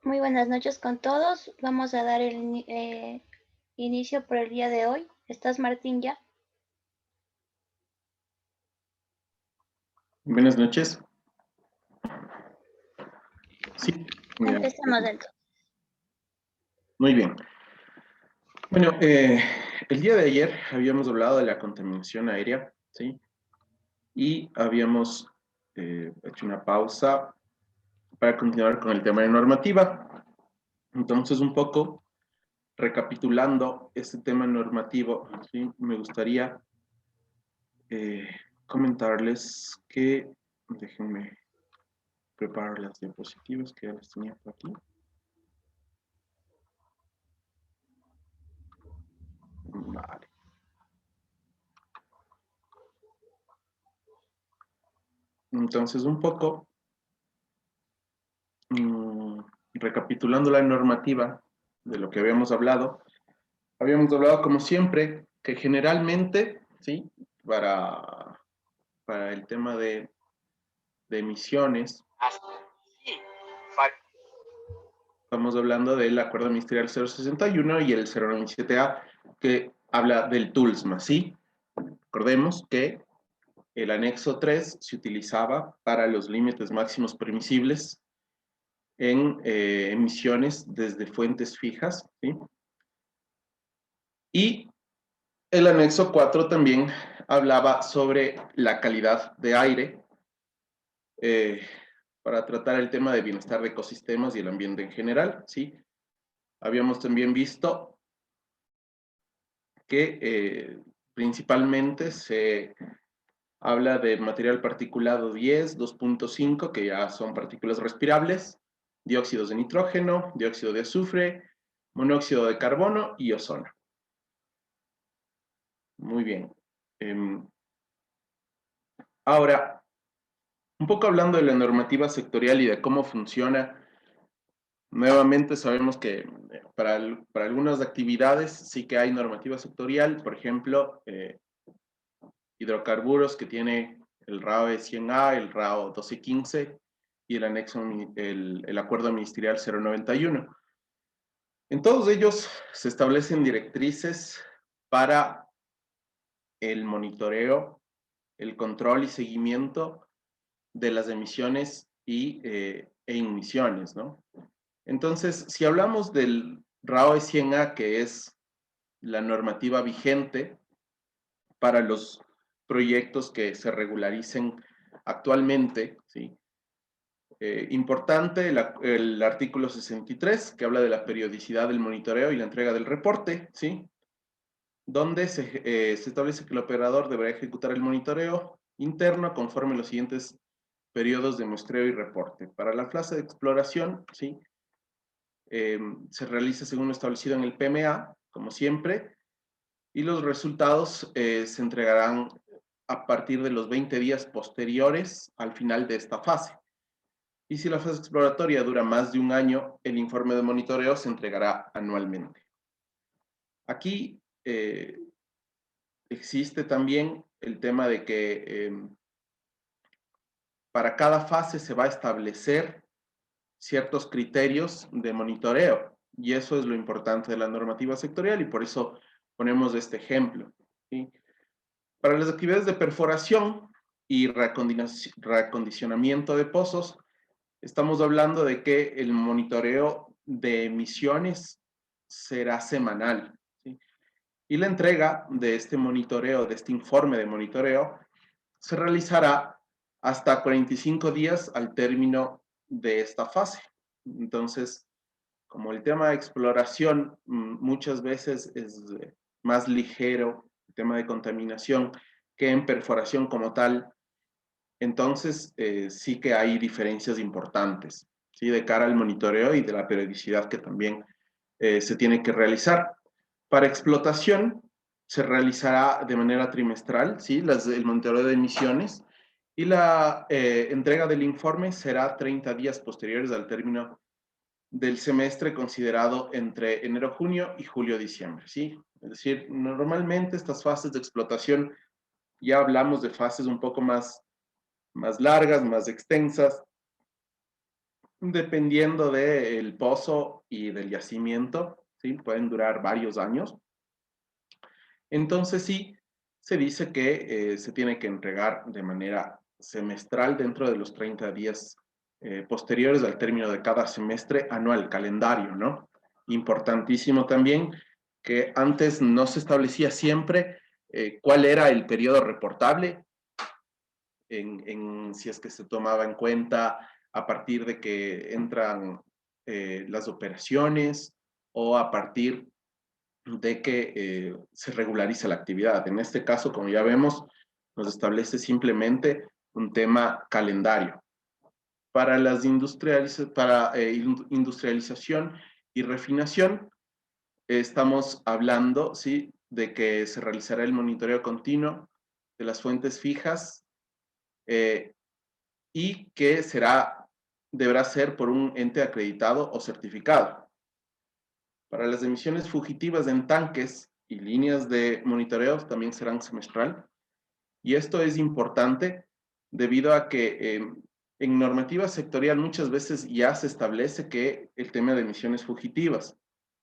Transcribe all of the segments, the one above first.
Muy buenas noches con todos. Vamos a dar inicio por el día de hoy. ¿Estás, Martín, ya? Buenas noches. Sí, ya. Empecemos entonces. Muy bien. Bueno, el día de ayer habíamos hablado de la contaminación aérea, ¿sí? Y habíamos hecho una pausa para continuar con el tema de normativa. Entonces, un poco recapitulando este tema normativo, ¿sí? Me gustaría eh, comentarles que, déjenme preparar las diapositivas que ya las tenía por aquí. Vale. Entonces, un poco recapitulando la normativa de lo que habíamos hablado como siempre que generalmente, ¿sí? Para, para el tema de emisiones, estamos hablando del Acuerdo Ministerial 061 y el 097A, que habla del TULSMA, ¿sí? Recordemos que el anexo 3 se utilizaba para los límites máximos permisibles en emisiones desde fuentes fijas, ¿sí? Y el anexo 4 también hablaba sobre la calidad de aire eh, para tratar el tema de bienestar de ecosistemas y el ambiente en general, ¿sí? Habíamos también visto que principalmente se habla de material particulado 10, 2.5, que ya son partículas respirables, dióxidos de nitrógeno, dióxido de azufre, monóxido de carbono y ozono. Muy bien. Ahora, un poco hablando de la normativa sectorial y de cómo funciona, nuevamente sabemos que para algunas actividades sí que hay normativa sectorial, por ejemplo, hidrocarburos que tiene el RAO 100A, el RAO 1215 y el anexo, el acuerdo ministerial 091. En todos ellos se establecen directrices para el monitoreo, el control y seguimiento de las emisiones e emisiones, ¿no? Entonces, si hablamos del RAO 100A, que es la normativa vigente para los proyectos que se regularicen actualmente, ¿sí? Importante el artículo 63, que habla de la periodicidad del monitoreo y la entrega del reporte, ¿sí? Donde se establece que el operador deberá ejecutar el monitoreo interno conforme los siguientes periodos de muestreo y reporte. Para la fase de exploración, ¿sí? Se realiza según lo establecido en el PMA, como siempre, y los resultados se entregarán a partir de los 20 días posteriores al final de esta fase. Y si la fase exploratoria dura más de un año, el informe de monitoreo se entregará anualmente. Aquí existe también el tema de que para cada fase se va a establecer ciertos criterios de monitoreo. Y eso es lo importante de la normativa sectorial y por eso ponemos este ejemplo, ¿sí? Para las actividades de perforación y reacondicionamiento de pozos, estamos hablando de que el monitoreo de emisiones será semanal, ¿sí? Y la entrega de este monitoreo, de este informe de monitoreo, se realizará hasta 45 días al término de esta fase. Entonces, como el tema de exploración muchas veces es más ligero, el tema de contaminación, que en perforación como tal, entonces sí que hay diferencias importantes, ¿sí? De cara al monitoreo y de la periodicidad que también se tiene que realizar. Para explotación se realizará de manera trimestral, ¿sí? El monitoreo de emisiones y la entrega del informe será 30 días posteriores al término del semestre considerado entre enero-junio y julio-diciembre, ¿sí? Es decir, normalmente estas fases de explotación ya hablamos de fases un poco más largas, más extensas, dependiendo del pozo y del yacimiento, ¿sí? Pueden durar varios años. Entonces sí, se dice que se tiene que entregar de manera semestral dentro de los 30 días posteriores al término de cada semestre anual, calendario, ¿no? Importantísimo también que antes no se establecía siempre cuál era el periodo reportable, si es que se tomaba en cuenta a partir de que entran las operaciones o a partir de que se regulariza la actividad. En este caso, como ya vemos, nos establece simplemente un tema calendario. Para industrialización y refinación, estamos hablando, ¿sí?, de que se realizará el monitoreo continuo de las fuentes fijas eh, y que deberá ser por un ente acreditado o certificado. Para las emisiones fugitivas en tanques y líneas de monitoreo también serán semestral. Y esto es importante debido a que en normativa sectorial muchas veces ya se establece que el tema de emisiones fugitivas,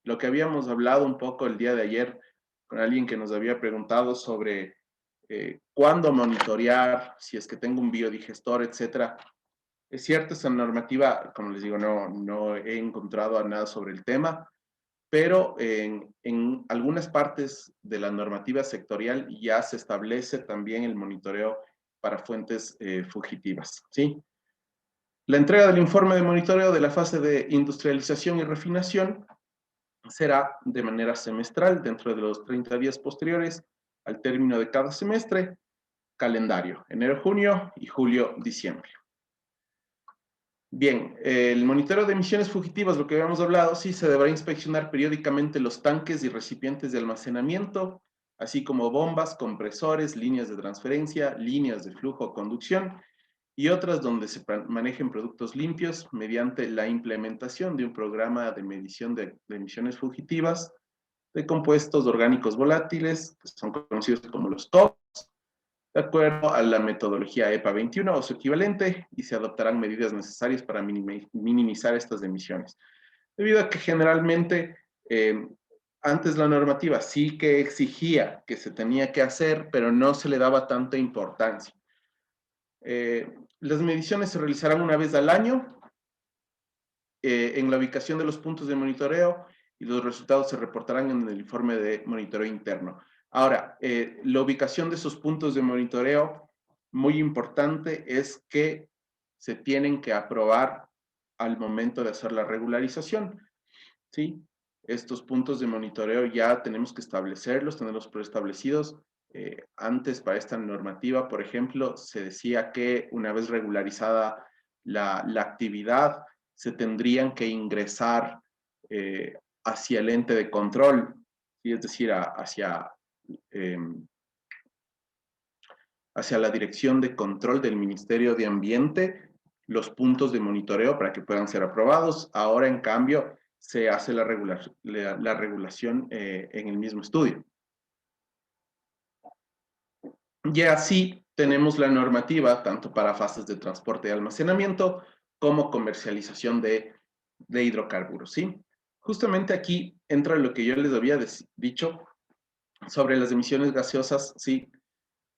lo que habíamos hablado un poco el día de ayer con alguien que nos había preguntado sobre cuándo monitorear, si es que tengo un biodigestor, etcétera. Es cierto, esa normativa, como les digo, no he encontrado nada sobre el tema, pero en algunas partes de la normativa sectorial ya se establece también el monitoreo para fuentes fugitivas, ¿sí? La entrega del informe de monitoreo de la fase de industrialización y refinación será de manera semestral dentro de los 30 días posteriores al término de cada semestre, calendario, enero, junio y julio, diciembre. Bien, el monitoreo de emisiones fugitivas, lo que habíamos hablado, sí se deberá inspeccionar periódicamente los tanques y recipientes de almacenamiento, así como bombas, compresores, líneas de transferencia, líneas de flujo o conducción y otras donde se manejen productos limpios mediante la implementación de un programa de medición de emisiones fugitivas de compuestos orgánicos volátiles, que son conocidos como los TOPS, de acuerdo a la metodología EPA 21 o su equivalente, y se adoptarán medidas necesarias para minimizar estas emisiones. Debido a que generalmente antes la normativa sí que exigía que se tenía que hacer, pero no se le daba tanta importancia. Las mediciones se realizarán una vez al año en la ubicación de los puntos de monitoreo y los resultados se reportarán en el informe de monitoreo interno. Ahora, la ubicación de esos puntos de monitoreo, muy importante, es que se tienen que aprobar al momento de hacer la regularización, ¿sí? Estos puntos de monitoreo ya tenemos que establecerlos, tenerlos preestablecidos. Antes, para esta normativa, por ejemplo, se decía que una vez regularizada la actividad, se tendrían que ingresar hacia el ente de control, ¿sí? Es decir, eh, hacia la Dirección de Control del Ministerio de Ambiente, los puntos de monitoreo para que puedan ser aprobados. Ahora, en cambio, se hace la regulación en el mismo estudio. Y así tenemos la normativa tanto para fases de transporte y almacenamiento como comercialización de hidrocarburos, ¿sí? Justamente aquí entra lo que yo les había dicho sobre las emisiones gaseosas, ¿sí?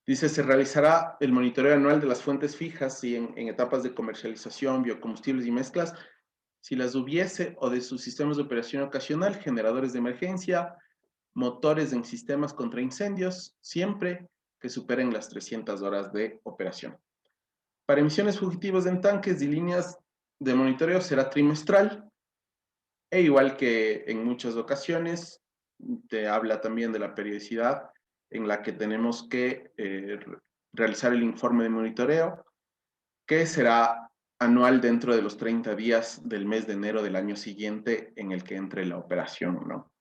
Dice, se realizará el monitoreo anual de las fuentes fijas y en etapas de comercialización, biocombustibles y mezclas, si las hubiese, o de sus sistemas de operación ocasional, generadores de emergencia, motores en sistemas contra incendios, siempre que superen las 300 horas de operación. Para emisiones fugitivas en tanques y líneas de monitoreo será trimestral, e igual que en muchas ocasiones, te habla también de la periodicidad en la que tenemos que realizar el informe de monitoreo, que será anual dentro de los 30 días del mes de enero del año siguiente en el que entre la operación, ¿no?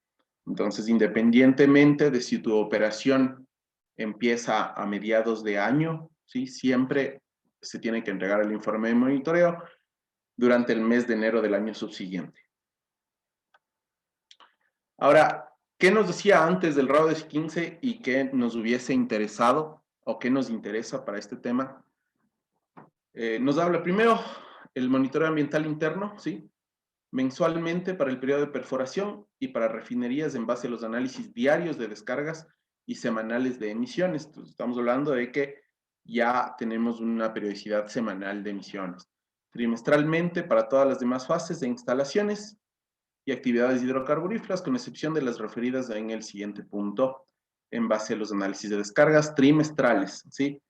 Entonces, independientemente de si tu operación empieza a mediados de año, ¿sí? Siempre se tiene que entregar el informe de monitoreo durante el mes de enero del año subsiguiente. Ahora, ¿qué nos decía antes del RAUDES 15 y qué nos hubiese interesado o qué nos interesa para este tema? Nos habla primero el monitoreo ambiental interno, ¿sí? Mensualmente para el periodo de perforación y para refinerías en base a los análisis diarios de descargas y semanales de emisiones. Entonces, estamos hablando de que ya tenemos una periodicidad semanal de emisiones. Trimestralmente para todas las demás fases de instalaciones y actividades hidrocarburíferas, con excepción de las referidas en el siguiente punto, en base a los análisis de descargas trimestrales, ¿sí?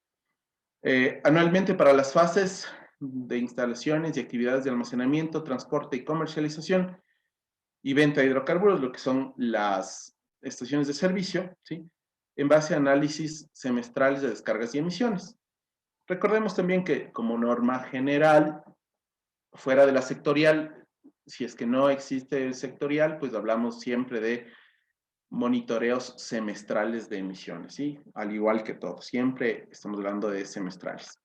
Anualmente para las fases de instalaciones y actividades de almacenamiento, transporte y comercialización y venta de hidrocarburos, lo que son las estaciones de servicio, ¿sí? En base a análisis semestrales de descargas y emisiones. Recordemos también que como norma general, fuera de la sectorial, si es que no existe el sectorial, pues hablamos siempre de monitoreos semestrales de emisiones, ¿sí? Al igual que todo, siempre estamos hablando de semestrales.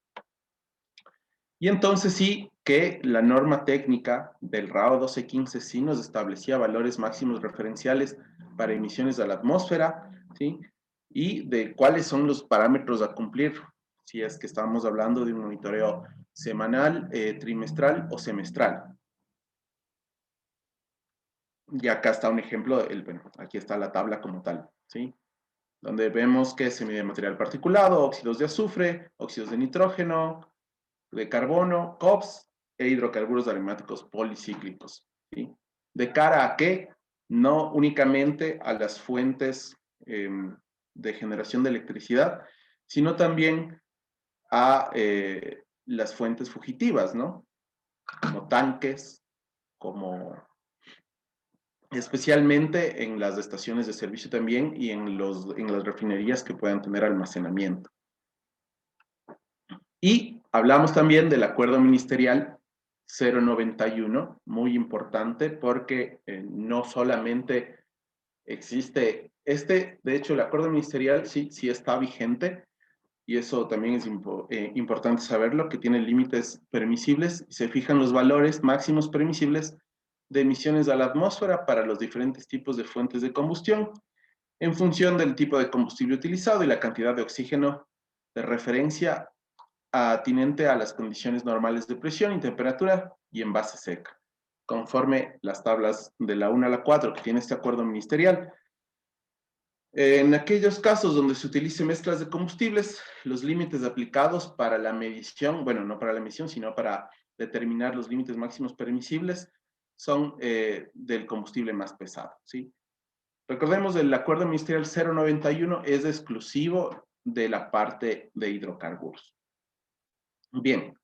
Y entonces sí que la norma técnica del RAO 1215 sí nos establecía valores máximos referenciales para emisiones a la atmósfera, ¿sí? Y de cuáles son los parámetros a cumplir, si es que estamos hablando de un monitoreo semanal, trimestral o semestral. Y acá está un ejemplo, bueno, aquí está la tabla como tal, ¿sí? Donde vemos que se mide material particulado, óxidos de azufre, óxidos de nitrógeno, de carbono, COPS e hidrocarburos aromáticos policíclicos, ¿sí? ¿De cara a qué? No únicamente a las fuentes de generación de electricidad, sino también a las fuentes fugitivas, ¿no? Como tanques, como especialmente en las estaciones de servicio también y en las refinerías que puedan tener almacenamiento. Y hablamos también del acuerdo ministerial 091, muy importante porque no solamente existe de hecho el acuerdo ministerial sí está vigente y eso también es importante saberlo, que tiene límites permisibles y se fijan los valores máximos permisibles de emisiones a la atmósfera para los diferentes tipos de fuentes de combustión en función del tipo de combustible utilizado y la cantidad de oxígeno de referencia atinente a las condiciones normales de presión y temperatura y en base seca, conforme las tablas de la 1 a la 4 que tiene este acuerdo ministerial. En aquellos casos donde se utilicen mezclas de combustibles, los límites aplicados para la medición, bueno, no para la medición, sino para determinar los límites máximos permisibles, son del combustible más pesado, ¿sí? Recordemos, el acuerdo ministerial 091 es exclusivo de la parte de hidrocarburos. Bien,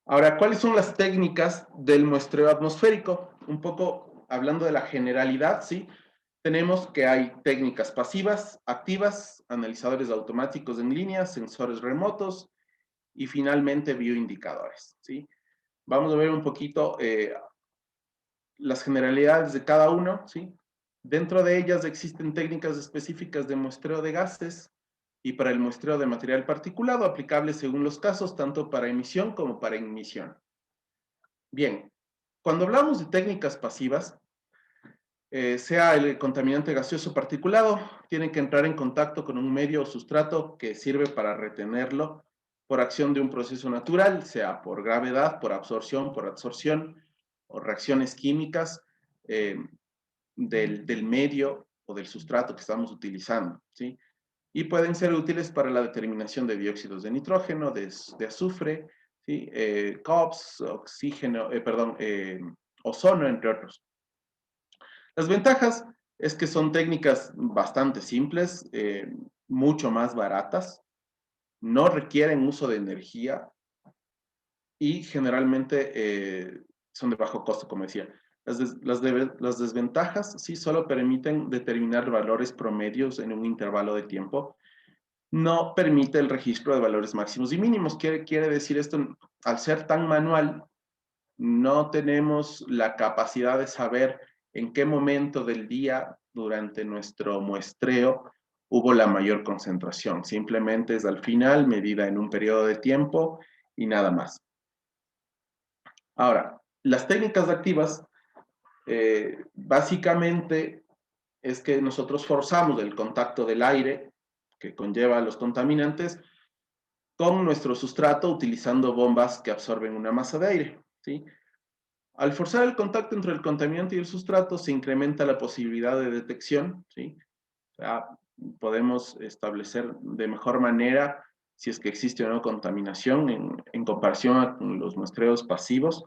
ahora, ¿cuáles son las técnicas del muestreo atmosférico? Un poco hablando de la generalidad, ¿sí? Tenemos que hay técnicas pasivas, activas, analizadores automáticos en línea, sensores remotos y finalmente bioindicadores, ¿sí? Vamos a ver un poquito las generalidades de cada uno, ¿sí? Dentro de ellas existen técnicas específicas de muestreo de gases y para el muestreo de material particulado aplicables según los casos, tanto para emisión como para emisión. Bien, cuando hablamos de técnicas pasivas, sea el contaminante gaseoso particulado, tiene que entrar en contacto con un medio o sustrato que sirve para retenerlo por acción de un proceso natural, sea por gravedad, por absorción, por adsorción o reacciones químicas del medio o del sustrato que estamos utilizando, ¿sí? Y pueden ser útiles para la determinación de dióxidos de nitrógeno, de azufre, ¿sí? COPS, oxígeno, ozono, entre otros. Las ventajas es que son técnicas bastante simples, mucho más baratas, no requieren uso de energía y generalmente son de bajo costo, como decía. Las desventajas sí solo permiten determinar valores promedios en un intervalo de tiempo. No permite el registro de valores máximos y mínimos. Quiere decir esto, al ser tan manual, no tenemos la capacidad de saber en qué momento del día durante nuestro muestreo hubo la mayor concentración. Simplemente es al final, medida en un periodo de tiempo y nada más. Ahora, las técnicas activas, básicamente es que nosotros forzamos el contacto del aire que conlleva los contaminantes con nuestro sustrato utilizando bombas que absorben una masa de aire, ¿sí? Al forzar el contacto entre el contaminante y el sustrato, se incrementa la posibilidad de detección, ¿sí? O sea, podemos establecer de mejor manera si es que existe o no contaminación en comparación a los muestreos pasivos.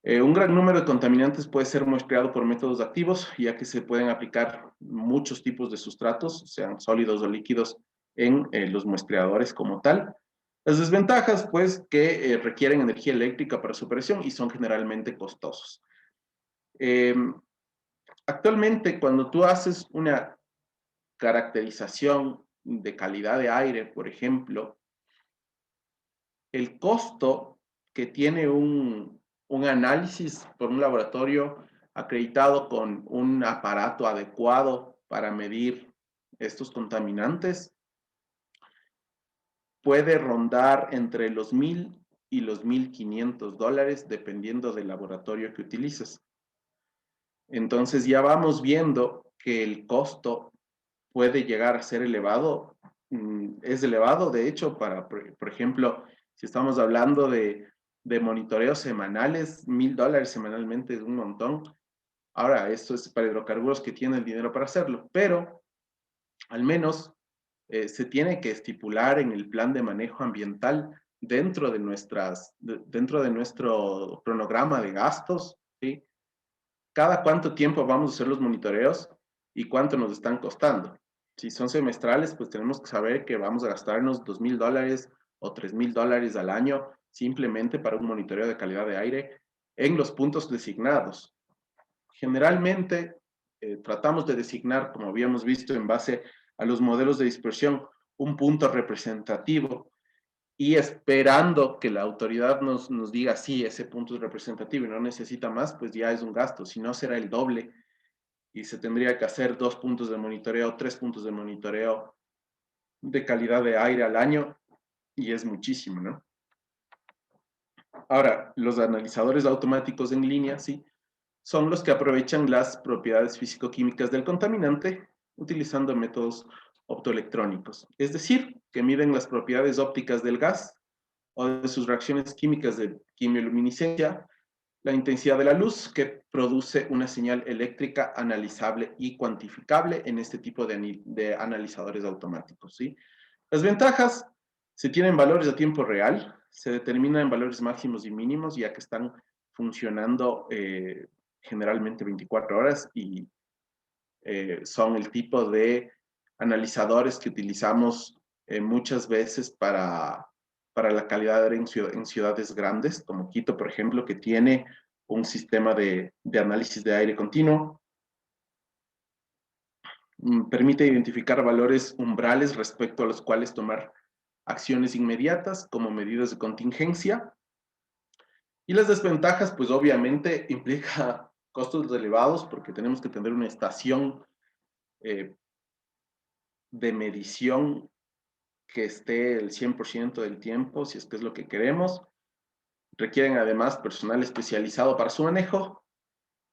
Un gran número de contaminantes puede ser muestreado por métodos activos, ya que se pueden aplicar muchos tipos de sustratos, sean sólidos o líquidos, en los muestreadores como tal. Las desventajas, pues, que requieren energía eléctrica para su operación y son generalmente costosos. Eh, Actualmente, cuando tú haces una caracterización de calidad de aire, por ejemplo, el costo que tiene un análisis por un laboratorio acreditado con un aparato adecuado para medir estos contaminantes puede rondar entre los 1.000 y los $1.500 dependiendo del laboratorio que utilices. Entonces ya vamos viendo que el costo puede llegar a ser elevado, es elevado, de hecho, por ejemplo, si estamos hablando de monitoreos semanales, $1.000 semanalmente es un montón. Ahora, esto es para hidrocarburos que tienen el dinero para hacerlo, pero al menos se tiene que estipular en el plan de manejo ambiental dentro de nuestro cronograma de gastos, ¿sí? Cada cuánto tiempo vamos a hacer los monitoreos y cuánto nos están costando. Si son semestrales, pues tenemos que saber que vamos a gastarnos $2.000 o $3.000 al año simplemente para un monitoreo de calidad de aire en los puntos designados. Generalmente tratamos de designar, como habíamos visto en base a los modelos de dispersión, un punto representativo y esperando que la autoridad nos diga sí, ese punto es representativo y no necesita más, pues ya es un gasto, si no será el doble y se tendría que hacer 2 puntos de monitoreo, 3 puntos de monitoreo de calidad de aire al año y es muchísimo, ¿no? Ahora, los analizadores automáticos en línea, sí, son los que aprovechan las propiedades físico-químicas del contaminante utilizando métodos optoelectrónicos, es decir, que miden las propiedades ópticas del gas o de sus reacciones químicas de quimioluminiscencia, la intensidad de la luz que produce una señal eléctrica analizable y cuantificable en este tipo de analizadores automáticos, ¿sí? Las ventajas se tienen valores a tiempo real, se determinan valores máximos y mínimos ya que están funcionando generalmente 24 horas y son el tipo de analizadores que utilizamos muchas veces para la calidad de aire en ciudades grandes, como Quito, por ejemplo, que tiene un sistema de análisis de aire continuo. Permite identificar valores umbrales respecto a los cuales tomar acciones inmediatas como medidas de contingencia. Y las desventajas, pues obviamente implica costos elevados porque tenemos que tener una estación eh, de medición que esté el 100% del tiempo, si es que es lo que queremos. Requieren además personal especializado para su manejo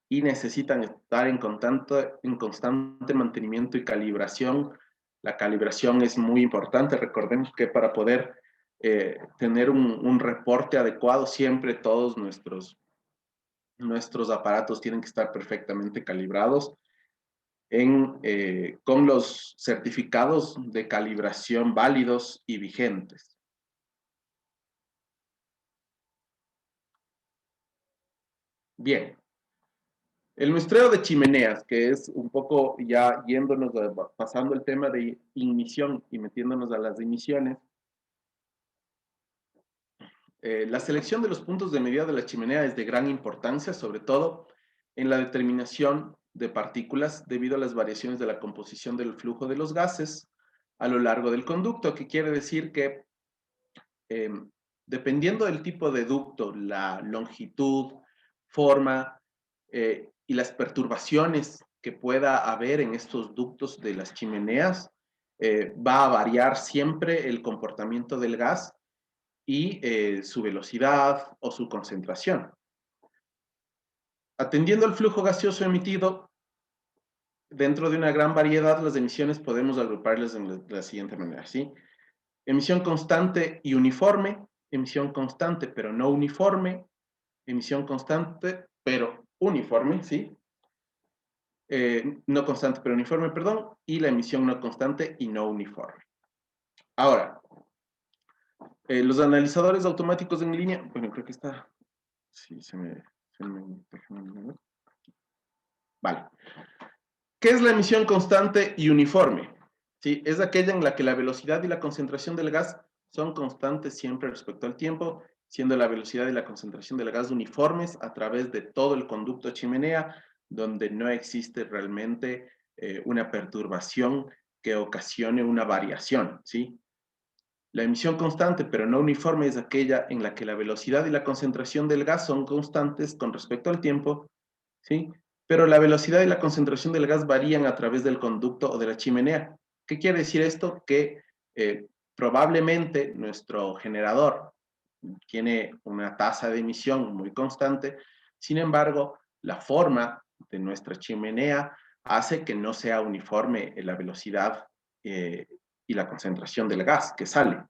y necesitan estar en constante mantenimiento y calibración. La calibración es muy importante. Recordemos que para poder tener un reporte adecuado, siempre todos nuestros aparatos tienen que estar perfectamente calibrados con los certificados de calibración válidos y vigentes. Bien, el muestreo de chimeneas, que es un poco ya yéndonos, pasando el tema de ignición y metiéndonos a las emisiones, la selección de los puntos de medida de la chimenea es de gran importancia, sobre todo en la determinación de partículas debido a las variaciones de la composición del flujo de los gases a lo largo del conducto, que quiere decir que eh, dependiendo del tipo de ducto, la longitud, forma y las perturbaciones que pueda haber en estos ductos de las chimeneas, va a variar siempre el comportamiento del gas y su velocidad o su concentración. Atendiendo al flujo gaseoso emitido, dentro de una gran variedad, las emisiones podemos agruparlas de la siguiente manera, ¿sí? emisión constante y uniforme, emisión constante pero no uniforme, emisión constante pero uniforme, ¿sí? No constante pero uniforme, perdón, y la emisión no constante y no uniforme. Ahora, los analizadores automáticos en línea, bueno, creo que está, sí, déjame ver. Vale. ¿Qué es la emisión constante y uniforme? ¿Sí? Es aquella en la que la velocidad y la concentración del gas son constantes siempre respecto al tiempo, siendo la velocidad y la concentración del gas uniformes a través de todo el conducto chimenea, donde no existe realmente una perturbación que ocasione una variación, ¿sí? La emisión constante pero no uniforme es aquella en la que la velocidad y la concentración del gas son constantes con respecto al tiempo, ¿sí? Pero la velocidad y la concentración del gas varían a través del conducto o de la chimenea. ¿Qué quiere decir esto? Que probablemente nuestro generador tiene una tasa de emisión muy constante, sin embargo, la forma de nuestra chimenea hace que no sea uniforme la velocidad y la concentración del gas que sale.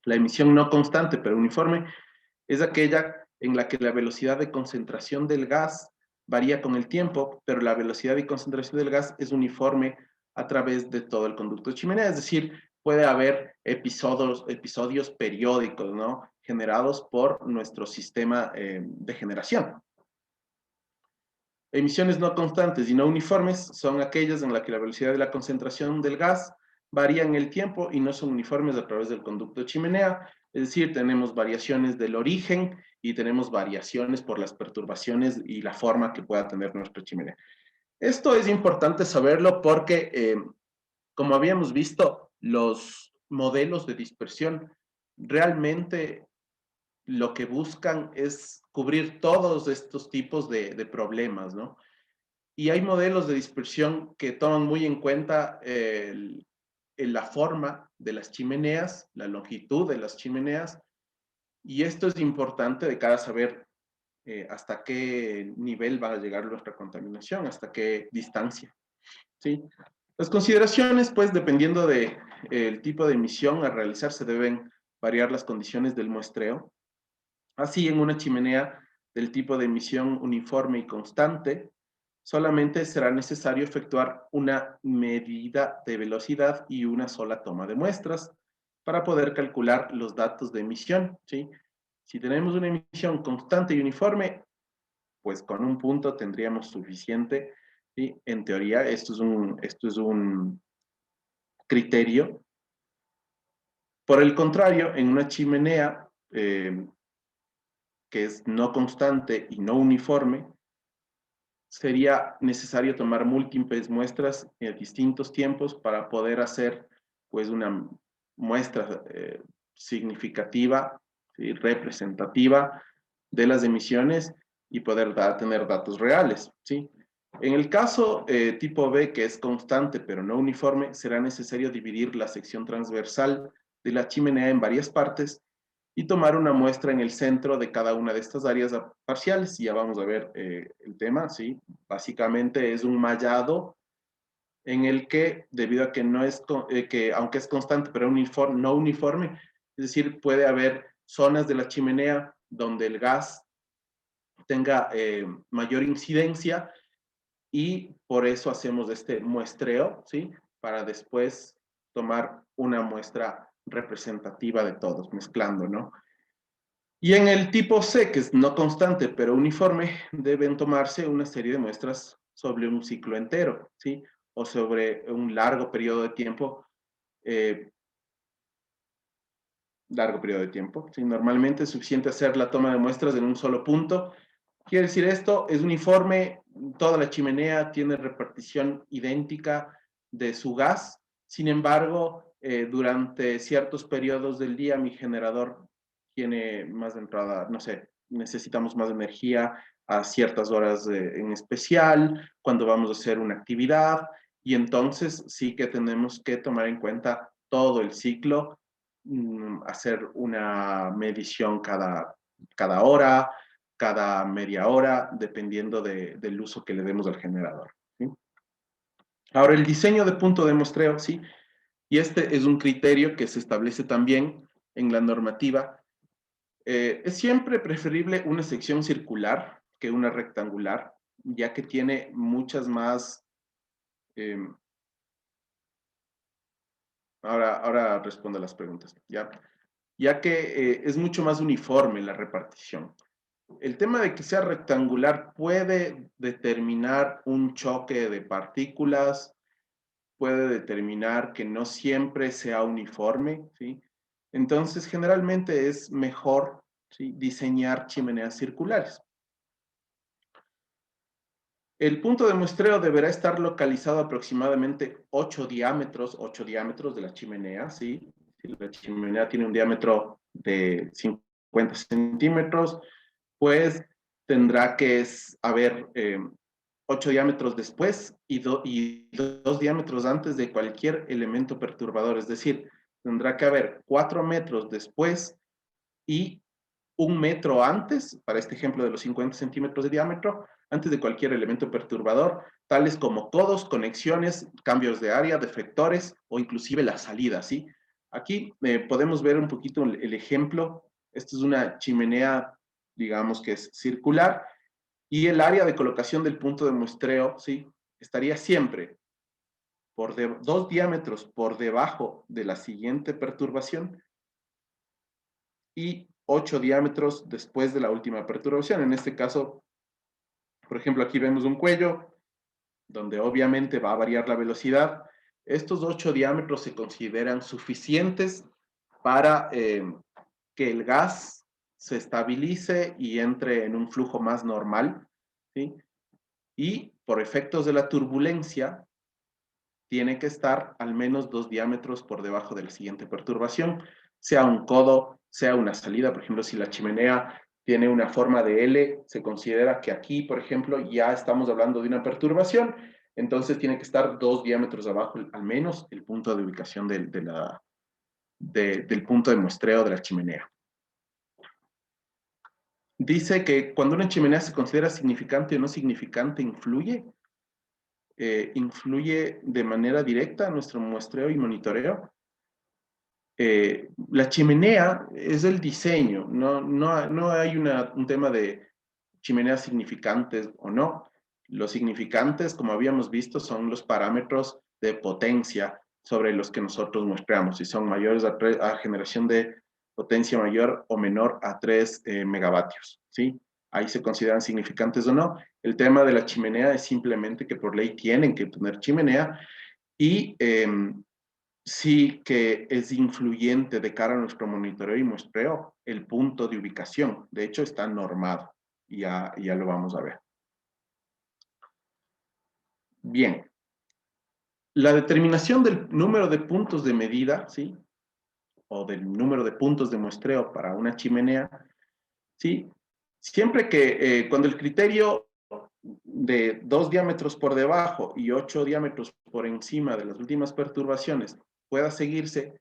La emisión no constante pero uniforme es aquella en la que la velocidad de concentración del gas varía con el tiempo, pero la velocidad y concentración del gas es uniforme a través de todo el conducto de chimenea, es decir, puede haber episodios periódicos, ¿no? Generados por nuestro sistema de generación. Emisiones no constantes y no uniformes son aquellas en las que la velocidad de la concentración del gas varía en el tiempo y no son uniformes a través del conducto de chimenea, es decir, tenemos variaciones del origen y tenemos variaciones por las perturbaciones y la forma que pueda tener nuestra chimenea. Esto es importante saberlo porque, como habíamos visto, los modelos de dispersión realmente lo que buscan es cubrir todos estos tipos de problemas, ¿no? Y hay modelos de dispersión que toman muy en cuenta la forma de las chimeneas, la longitud de las chimeneas, y esto es importante de cara a saber hasta qué nivel va a llegar nuestra contaminación, hasta qué distancia, ¿sí? Las consideraciones, pues, dependiendo del tipo de emisión a realizar, se deben variar las condiciones del muestreo. Así, en una chimenea del tipo de emisión uniforme y constante, solamente será necesario efectuar una medida de velocidad y una sola toma de muestras para poder calcular los datos de emisión, ¿sí? Si tenemos una emisión constante y uniforme, pues con un punto tendríamos suficiente, ¿sí? En teoría, esto es un criterio. Por el contrario, en una chimenea que es no constante y no uniforme, sería necesario tomar múltiples muestras en distintos tiempos para poder hacer pues una muestra significativa, ¿sí? Representativa de las emisiones y poder tener datos reales, ¿sí? En el caso tipo B, que es constante pero no uniforme, será necesario dividir la sección transversal de la chimenea en varias partes y tomar una muestra en el centro de cada una de estas áreas parciales. Y ya vamos a ver el tema, ¿sí? Básicamente es un mallado en el que, debido a que no es, que aunque es constante, pero no uniforme, es decir, puede haber zonas de la chimenea donde el gas tenga mayor incidencia y por eso hacemos este muestreo, ¿sí? Para después tomar una muestra representativa de todos, mezclando, ¿no? Y en el tipo C, que es no constante pero uniforme, deben tomarse una serie de muestras sobre un ciclo entero, ¿sí? O sobre un eh, largo periodo de tiempo, ¿sí? Normalmente es suficiente hacer la toma de muestras en un solo punto. Quiere decir esto, es uniforme, toda la chimenea tiene repartición idéntica de su gas, sin embargo, durante ciertos periodos del día mi generador tiene más entrada, no sé, necesitamos más energía a ciertas horas en especial, cuando vamos a hacer una actividad, y entonces sí que tenemos que tomar en cuenta todo el ciclo, hacer una medición cada hora, cada media hora, dependiendo del uso que le demos al generador, ¿sí? Ahora, el diseño de punto de muestreo, ¿sí? Y este es un criterio que se establece también en la normativa. Es siempre preferible una sección circular que una rectangular, ya que tiene muchas más... eh, ahora respondo a las preguntas, ¿ya? Ya que es mucho más uniforme la repartición. El tema de que sea rectangular puede determinar un choque de partículas, puede determinar que no siempre sea uniforme, ¿sí? Entonces, generalmente es mejor, ¿sí?, diseñar chimeneas circulares. El punto de muestreo deberá estar localizado aproximadamente 8 diámetros de la chimenea, ¿sí? Si la chimenea tiene un diámetro de 50 centímetros, pues tendrá que haber 8 diámetros después y 2 diámetros antes de cualquier elemento perturbador. Es decir, tendrá que haber 4 metros después y 1 metro antes, para este ejemplo de los 50 centímetros de diámetro, antes de cualquier elemento perturbador, tales como codos, conexiones, cambios de área, deflectores o inclusive la salida, ¿sí? Aquí podemos ver un poquito el ejemplo. Esta es una chimenea, digamos que es circular, y el área de colocación del punto de muestreo, ¿sí?, estaría siempre 2 diámetros por debajo de la siguiente perturbación y 8 diámetros después de la última perturbación. En este caso, por ejemplo, aquí vemos un cuello donde obviamente va a variar la velocidad. Estos 8 diámetros se consideran suficientes para que el gas se estabilice y entre en un flujo más normal, ¿sí? Y por efectos de la turbulencia, tiene que estar al menos 2 diámetros por debajo de la siguiente perturbación, sea un codo, sea una salida. Por ejemplo, si la chimenea tiene una forma de L, se considera que aquí, por ejemplo, ya estamos hablando de una perturbación, entonces tiene que estar 2 diámetros abajo, al menos, el punto de ubicación del punto de muestreo de la chimenea. Dice que cuando una chimenea se considera significante o no significante, influye de manera directa a nuestro muestreo y monitoreo. La chimenea es el diseño, no hay un tema de chimeneas significantes o no. Los significantes, como habíamos visto, son los parámetros de potencia sobre los que nosotros muestreamos, si son mayores a generación de potencia mayor o menor a 3 megavatios, ¿sí? Ahí se consideran significantes o no. El tema de la chimenea es simplemente que por ley tienen que tener chimenea y sí que es influyente de cara a nuestro monitoreo y muestreo el punto de ubicación. De hecho, está normado y ya lo vamos a ver. Bien. La determinación del número de puntos de medida, ¿sí?, o del número de puntos de muestreo para una chimenea, ¿sí?, siempre que cuando el criterio de 2 diámetros por debajo y 8 diámetros por encima de las últimas perturbaciones pueda seguirse,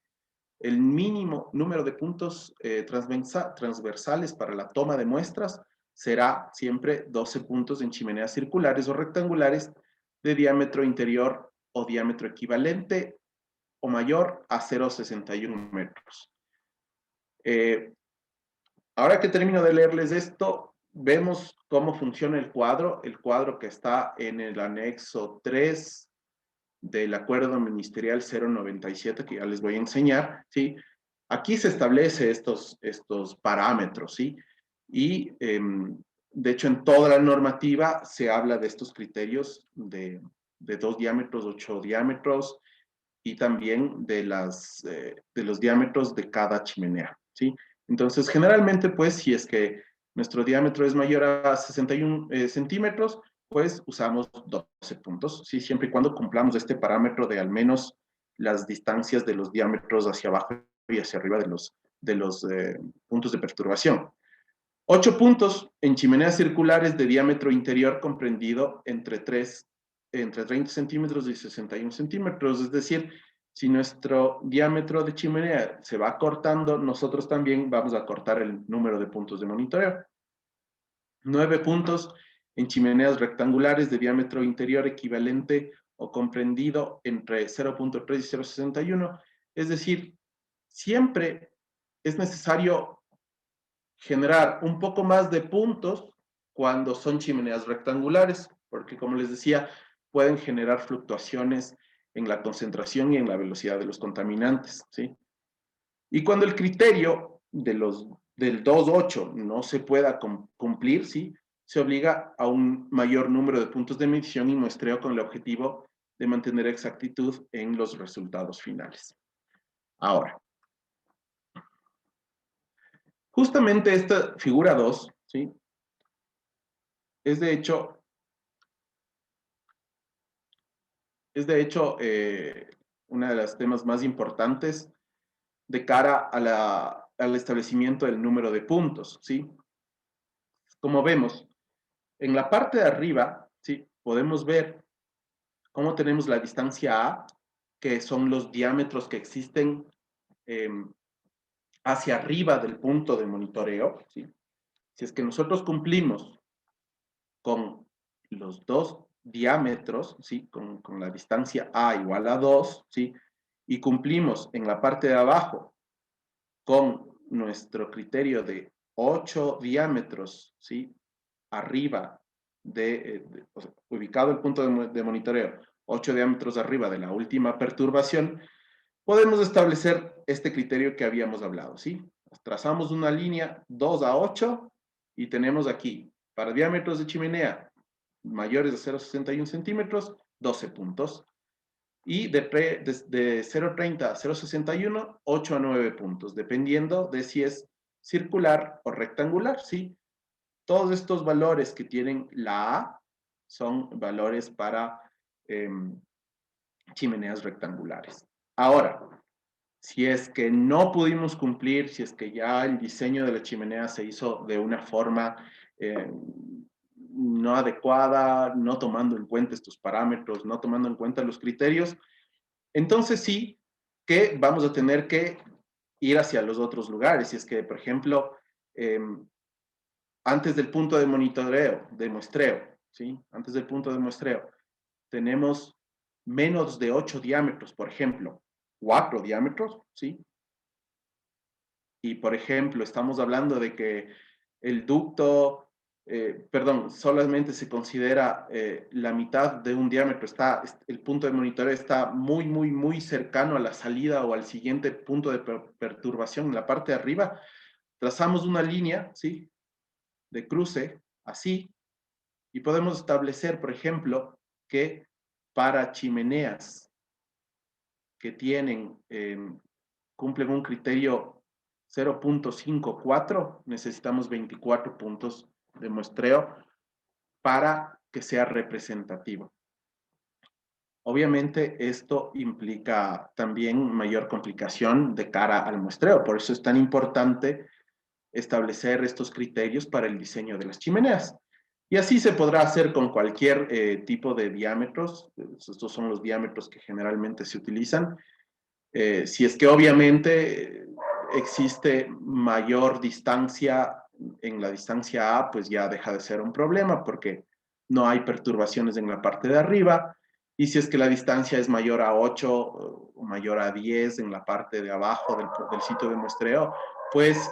el mínimo número de puntos transversales para la toma de muestras será siempre 12 puntos en chimeneas circulares o rectangulares de diámetro interior o diámetro equivalente o mayor a 0,61 metros. Ahora que termino de leerles esto, vemos cómo funciona el cuadro que está en el anexo 3 del acuerdo ministerial 097, que ya les voy a enseñar, ¿sí? Aquí se establece estos parámetros, ¿sí? Y de hecho en toda la normativa se habla de estos criterios de 2 diámetros, 8 diámetros y también de los diámetros de cada chimenea, ¿sí? Entonces generalmente pues si es que nuestro diámetro es mayor a 61 centímetros, pues usamos 12 puntos, ¿sí? Siempre y cuando cumplamos este parámetro de al menos las distancias de los diámetros hacia abajo y hacia arriba de los puntos de perturbación. 8 puntos en chimeneas circulares de diámetro interior comprendido entre 30 centímetros y 61 centímetros, es decir, si nuestro diámetro de chimenea se va cortando, nosotros también vamos a cortar el número de puntos de monitoreo. 9 puntos en chimeneas rectangulares de diámetro interior equivalente o comprendido entre 0.3 y 0.61. Es decir, siempre es necesario generar un poco más de puntos cuando son chimeneas rectangulares, porque como les decía, pueden generar fluctuaciones en la concentración y en la velocidad de los contaminantes, ¿sí? Y cuando el criterio del 2.8 no se pueda cumplir, ¿sí? Se obliga a un mayor número de puntos de medición y muestreo con el objetivo de mantener exactitud en los resultados finales. Ahora, justamente esta figura 2, ¿sí? Es de hecho, una de los temas más importantes de cara al establecimiento del número de puntos, ¿sí? Como vemos, en la parte de arriba, ¿sí? Podemos ver cómo tenemos la distancia A, que son los diámetros que existen eh, hacia arriba del punto de monitoreo, ¿sí? Si es que nosotros cumplimos con los dos diámetros, ¿sí? Con la distancia A igual a 2, ¿sí? Y cumplimos en la parte de abajo con nuestro criterio de 8 diámetros, ¿sí? Arriba o sea, ubicado el punto de monitoreo, 8 diámetros arriba de la última perturbación, podemos establecer este criterio que habíamos hablado, ¿sí? Trazamos una línea 2 a 8 y tenemos aquí, para diámetros de chimenea mayores de 0,61 centímetros, 12 puntos. Y de 0,30 a 0,61, 8 a 9 puntos, dependiendo de si es circular o rectangular, ¿sí? Todos estos valores que tienen la A son valores para eh, chimeneas rectangulares. Ahora, si es que no pudimos cumplir, si es que ya el diseño de la chimenea se hizo de una forma no adecuada, no tomando en cuenta estos parámetros, no tomando en cuenta los criterios, entonces sí que vamos a tener que ir hacia los otros lugares. Si es que, por ejemplo, eh, antes del punto de monitoreo, de muestreo, ¿sí? Antes del punto de muestreo, tenemos menos de 8 diámetros, por ejemplo, 4 diámetros, ¿sí? Y, por ejemplo, estamos hablando de que el ducto, perdón, solamente se considera la mitad de un diámetro, el punto de monitoreo está muy, muy, muy cercano a la salida o al siguiente punto de perturbación en la parte de arriba, trazamos una línea, ¿sí? De cruce, así, y podemos establecer, por ejemplo, que para chimeneas que cumplen un criterio 0.54, necesitamos 24 puntos de muestreo para que sea representativo. Obviamente esto implica también mayor complicación de cara al muestreo, por eso es tan importante establecer estos criterios para el diseño de las chimeneas. Y así se podrá hacer con cualquier tipo de diámetros. Estos son los diámetros que generalmente se utilizan. Si es que obviamente existe mayor distancia en la distancia A, pues ya deja de ser un problema porque no hay perturbaciones en la parte de arriba. Y si es que la distancia es mayor a 8 o mayor a 10 en la parte de abajo del sitio de muestreo, pues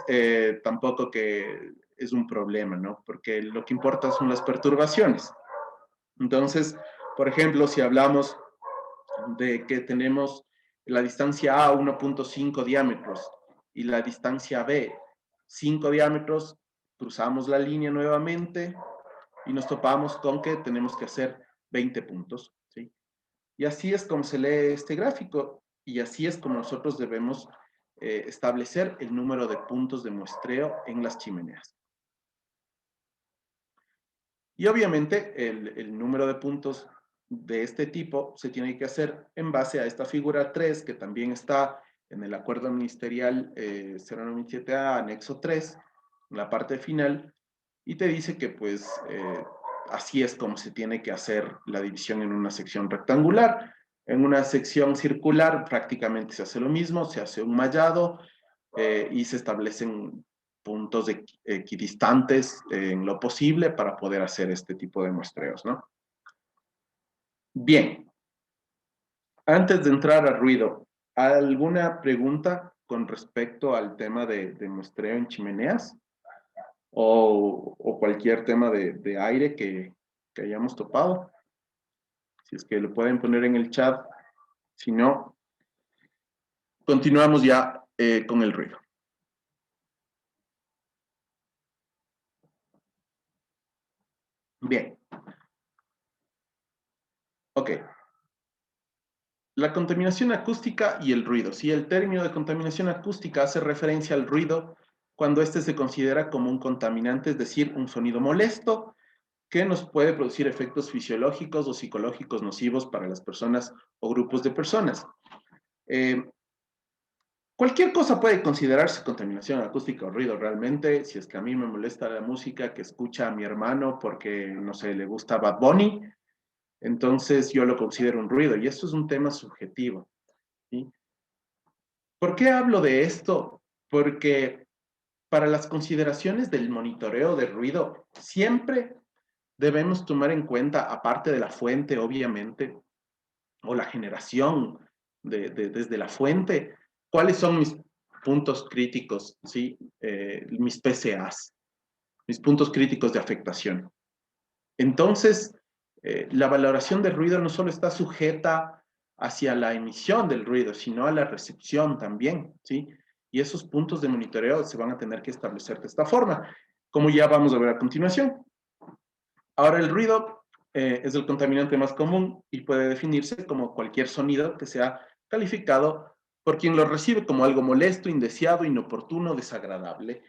tampoco que es un problema, ¿no? Porque lo que importa son las perturbaciones. Entonces, por ejemplo, si hablamos de que tenemos la distancia A 1.5 diámetros y la distancia B 5 diámetros, cruzamos la línea nuevamente y nos topamos con que tenemos que hacer 20 puntos, ¿sí? Y así es como se lee este gráfico y así es como nosotros debemos establecer el número de puntos de muestreo en las chimeneas. Y obviamente el número de puntos de este tipo se tiene que hacer en base a esta figura 3, que también está en el acuerdo ministerial 097A, anexo 3, en la parte final, y te dice que pues así es como se tiene que hacer la división en una sección rectangular. En una sección circular prácticamente se hace lo mismo, se hace un mallado y se establecen puntos equidistantes en lo posible para poder hacer este tipo de muestreos, ¿no? Bien, Antes de entrar al ruido, ¿alguna pregunta con respecto al tema de muestreo en chimeneas? O cualquier tema de aire que hayamos topado. Si es que lo pueden poner en el chat. Si no, continuamos ya con el ruido. Bien. Ok. La contaminación acústica y el ruido. Sí, el término de contaminación acústica hace referencia al ruido cuando éste se considera como un contaminante, es decir, un sonido molesto que nos puede producir efectos fisiológicos o psicológicos nocivos para las personas o grupos de personas. Cualquier cosa puede considerarse contaminación acústica o ruido realmente. Si es que a mí me molesta la música que escucha a mi hermano porque, no sé, le gusta Bad Bunny, entonces yo lo considero un ruido y esto es un tema subjetivo. ¿Sí? ¿Por qué hablo de esto? Porque para las consideraciones del monitoreo de ruido, siempre debemos tomar en cuenta, aparte de la fuente, obviamente, o la generación desde la fuente, cuáles son mis puntos críticos, ¿sí? Mis PCAs, mis puntos críticos de afectación. Entonces, la valoración del ruido no solo está sujeta hacia la emisión del ruido, sino a la recepción también, ¿sí? Y esos puntos de monitoreo se van a tener que establecer de esta forma, como ya vamos a ver a continuación. Ahora, el ruido es el contaminante más común y puede definirse como cualquier sonido que sea calificado por quien lo recibe como algo molesto, indeseado, inoportuno, desagradable.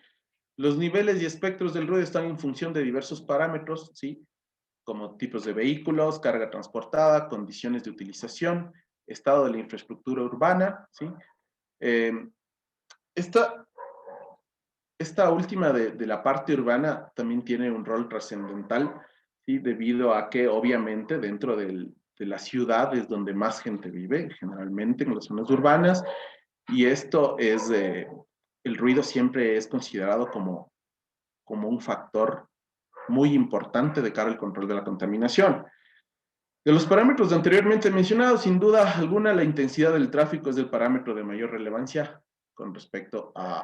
Los niveles y espectros del ruido están en función de diversos parámetros, ¿sí? Como tipos de vehículos, carga transportada, condiciones de utilización, estado de la infraestructura urbana, ¿sí? Eh, esta, esta última de la parte urbana también tiene un rol trascendental, ¿sí? Debido a que obviamente dentro de la ciudad es donde más gente vive, generalmente en las zonas urbanas, y esto es, el ruido siempre es considerado como un factor muy importante de cara al control de la contaminación. De los parámetros anteriormente mencionados, sin duda alguna, la intensidad del tráfico es el parámetro de mayor relevancia con respecto a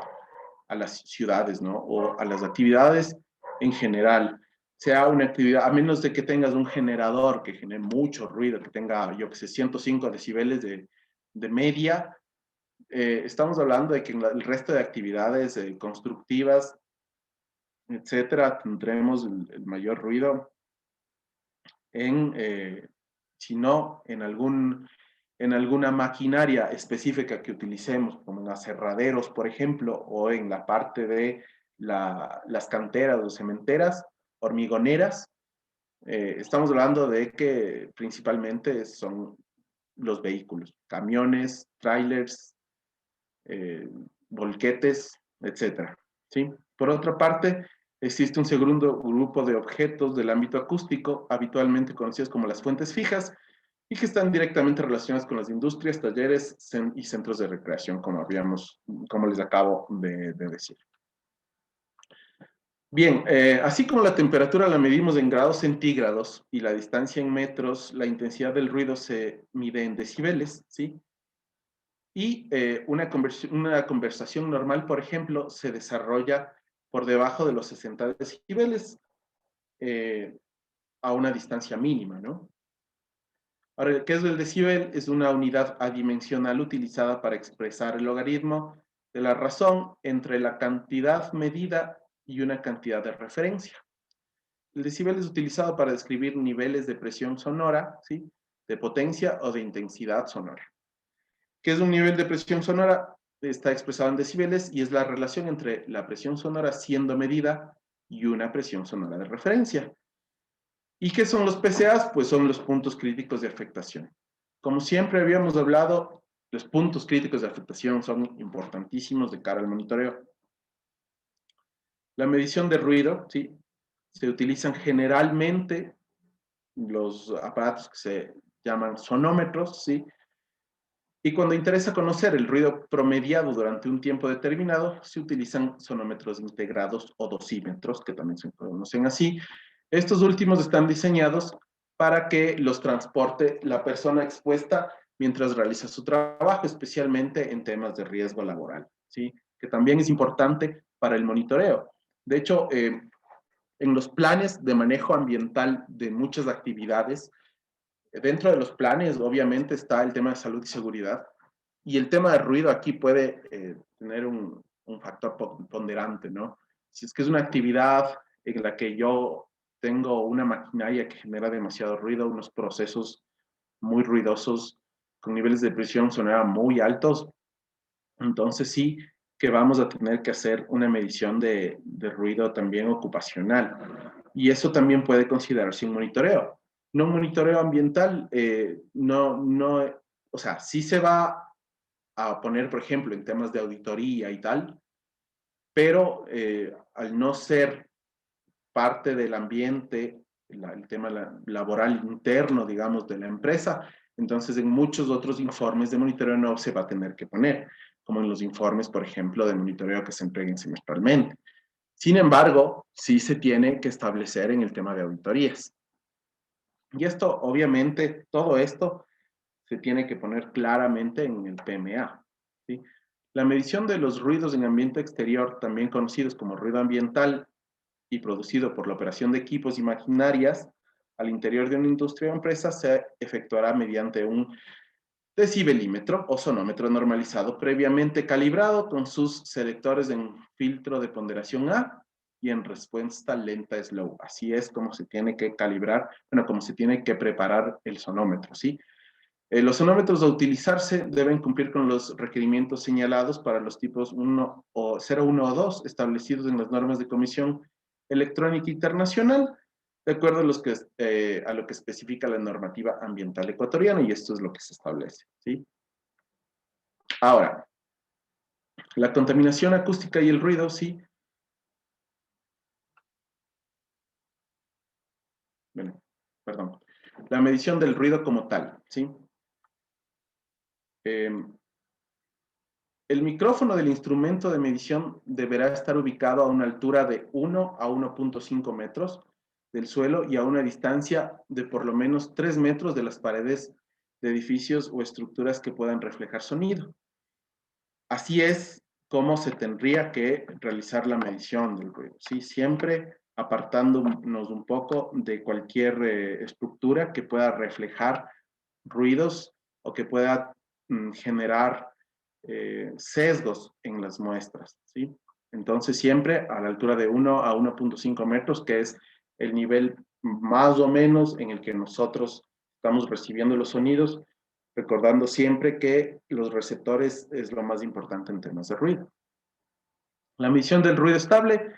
las ciudades, ¿no? O a las actividades en general. Sea una actividad, a menos de que tengas un generador que genere mucho ruido, que tenga, yo que sé, 105 decibeles de media, estamos hablando de que en el resto de actividades constructivas, etcétera, tendremos el mayor ruido en, si no, en alguna maquinaria específica que utilicemos, como en aserraderos, por ejemplo, o en la parte de las canteras o cementeras, hormigoneras. Estamos hablando de que principalmente son los vehículos, camiones, trailers, eh, volquetes, etcétera. ¿Sí? Por otra parte, existe un segundo grupo de objetos del ámbito acústico, habitualmente conocidos como las fuentes fijas, y que están directamente relacionadas con las industrias, talleres y centros de recreación, como les acabo de decir. Bien, así como la temperatura la medimos en grados centígrados y la distancia en metros, la intensidad del ruido se mide en decibeles, ¿sí? Y una conversación normal, por ejemplo, se desarrolla por debajo de los 60 decibeles eh, a una distancia mínima, ¿no? Ahora, ¿qué es el decibel? Es una unidad adimensional utilizada para expresar el logaritmo de la razón entre la cantidad medida y una cantidad de referencia. El decibel es utilizado para describir niveles de presión sonora, ¿sí? De potencia o de intensidad sonora. ¿Qué es un nivel de presión sonora? Está expresado en decibeles y es la relación entre la presión sonora siendo medida y una presión sonora de referencia. ¿Y qué son los PCAs? Pues son los puntos críticos de afectación. Como siempre habíamos hablado, los puntos críticos de afectación son importantísimos de cara al monitoreo. La medición de ruido, ¿sí? Se utilizan generalmente los aparatos que se llaman sonómetros, ¿sí? Y cuando interesa conocer el ruido promediado durante un tiempo determinado, se utilizan sonómetros integrados o dosímetros, que también se conocen así. Estos últimos están diseñados para que los transporte la persona expuesta mientras realiza su trabajo, especialmente en temas de riesgo laboral, ¿sí? Que también es importante para el monitoreo. De hecho, en los planes de manejo ambiental de muchas actividades, dentro de los planes, obviamente, está el tema de salud y seguridad, y el tema de ruido aquí puede tener un factor ponderante, ¿no? Si es que es una actividad en la que yo tengo una maquinaria que genera demasiado ruido, unos procesos muy ruidosos, con niveles de presión sonora muy altos, entonces sí que vamos a tener que hacer una medición de ruido también ocupacional. Y eso también puede considerarse un monitoreo. No un monitoreo ambiental, no, o sea, sí se va a poner, por ejemplo, en temas de auditoría y tal, pero al no ser parte del ambiente, el tema laboral interno, digamos, de la empresa, entonces en muchos otros informes de monitoreo no se va a tener que poner, como en los informes, por ejemplo, de monitoreo que se entreguen semestralmente. Sin embargo, sí se tiene que establecer en el tema de auditorías. Y esto, obviamente, todo esto se tiene que poner claramente en el PMA, ¿sí? La medición de los ruidos en ambiente exterior, también conocidos como ruido ambiental y producido por la operación de equipos y maquinarias al interior de una industria o empresa, se efectuará mediante un decibelímetro o sonómetro normalizado previamente calibrado con sus selectores en filtro de ponderación A y en respuesta lenta slow. Así es como se tiene que calibrar, bueno, como se tiene que preparar el sonómetro, ¿sí? Los sonómetros a utilizarse deben cumplir con los requerimientos señalados para los tipos 1 o 0, 1 o 2 establecidos en las normas de Comisión Electrónica Internacional, de acuerdo a lo que especifica la normativa ambiental ecuatoriana, y esto es lo que se establece, ¿sí? Ahora, la contaminación acústica y el ruido, sí. Bueno, perdón. La medición del ruido como tal, ¿sí? Eh, El micrófono del instrumento de medición deberá estar ubicado a una altura de 1 a 1.5 metros del suelo y a una distancia de por lo menos 3 metros de las paredes de edificios o estructuras que puedan reflejar sonido. Así es como se tendría que realizar la medición del ruido, ¿sí? Siempre apartándonos un poco de cualquier estructura que pueda reflejar ruidos o que pueda generar sesgos en las muestras, ¿sí? Entonces, siempre a la altura de 1 a 1.5 metros, que es el nivel más o menos en el que nosotros estamos recibiendo los sonidos, recordando siempre que los receptores es lo más importante en temas de ruido. La medición del ruido estable,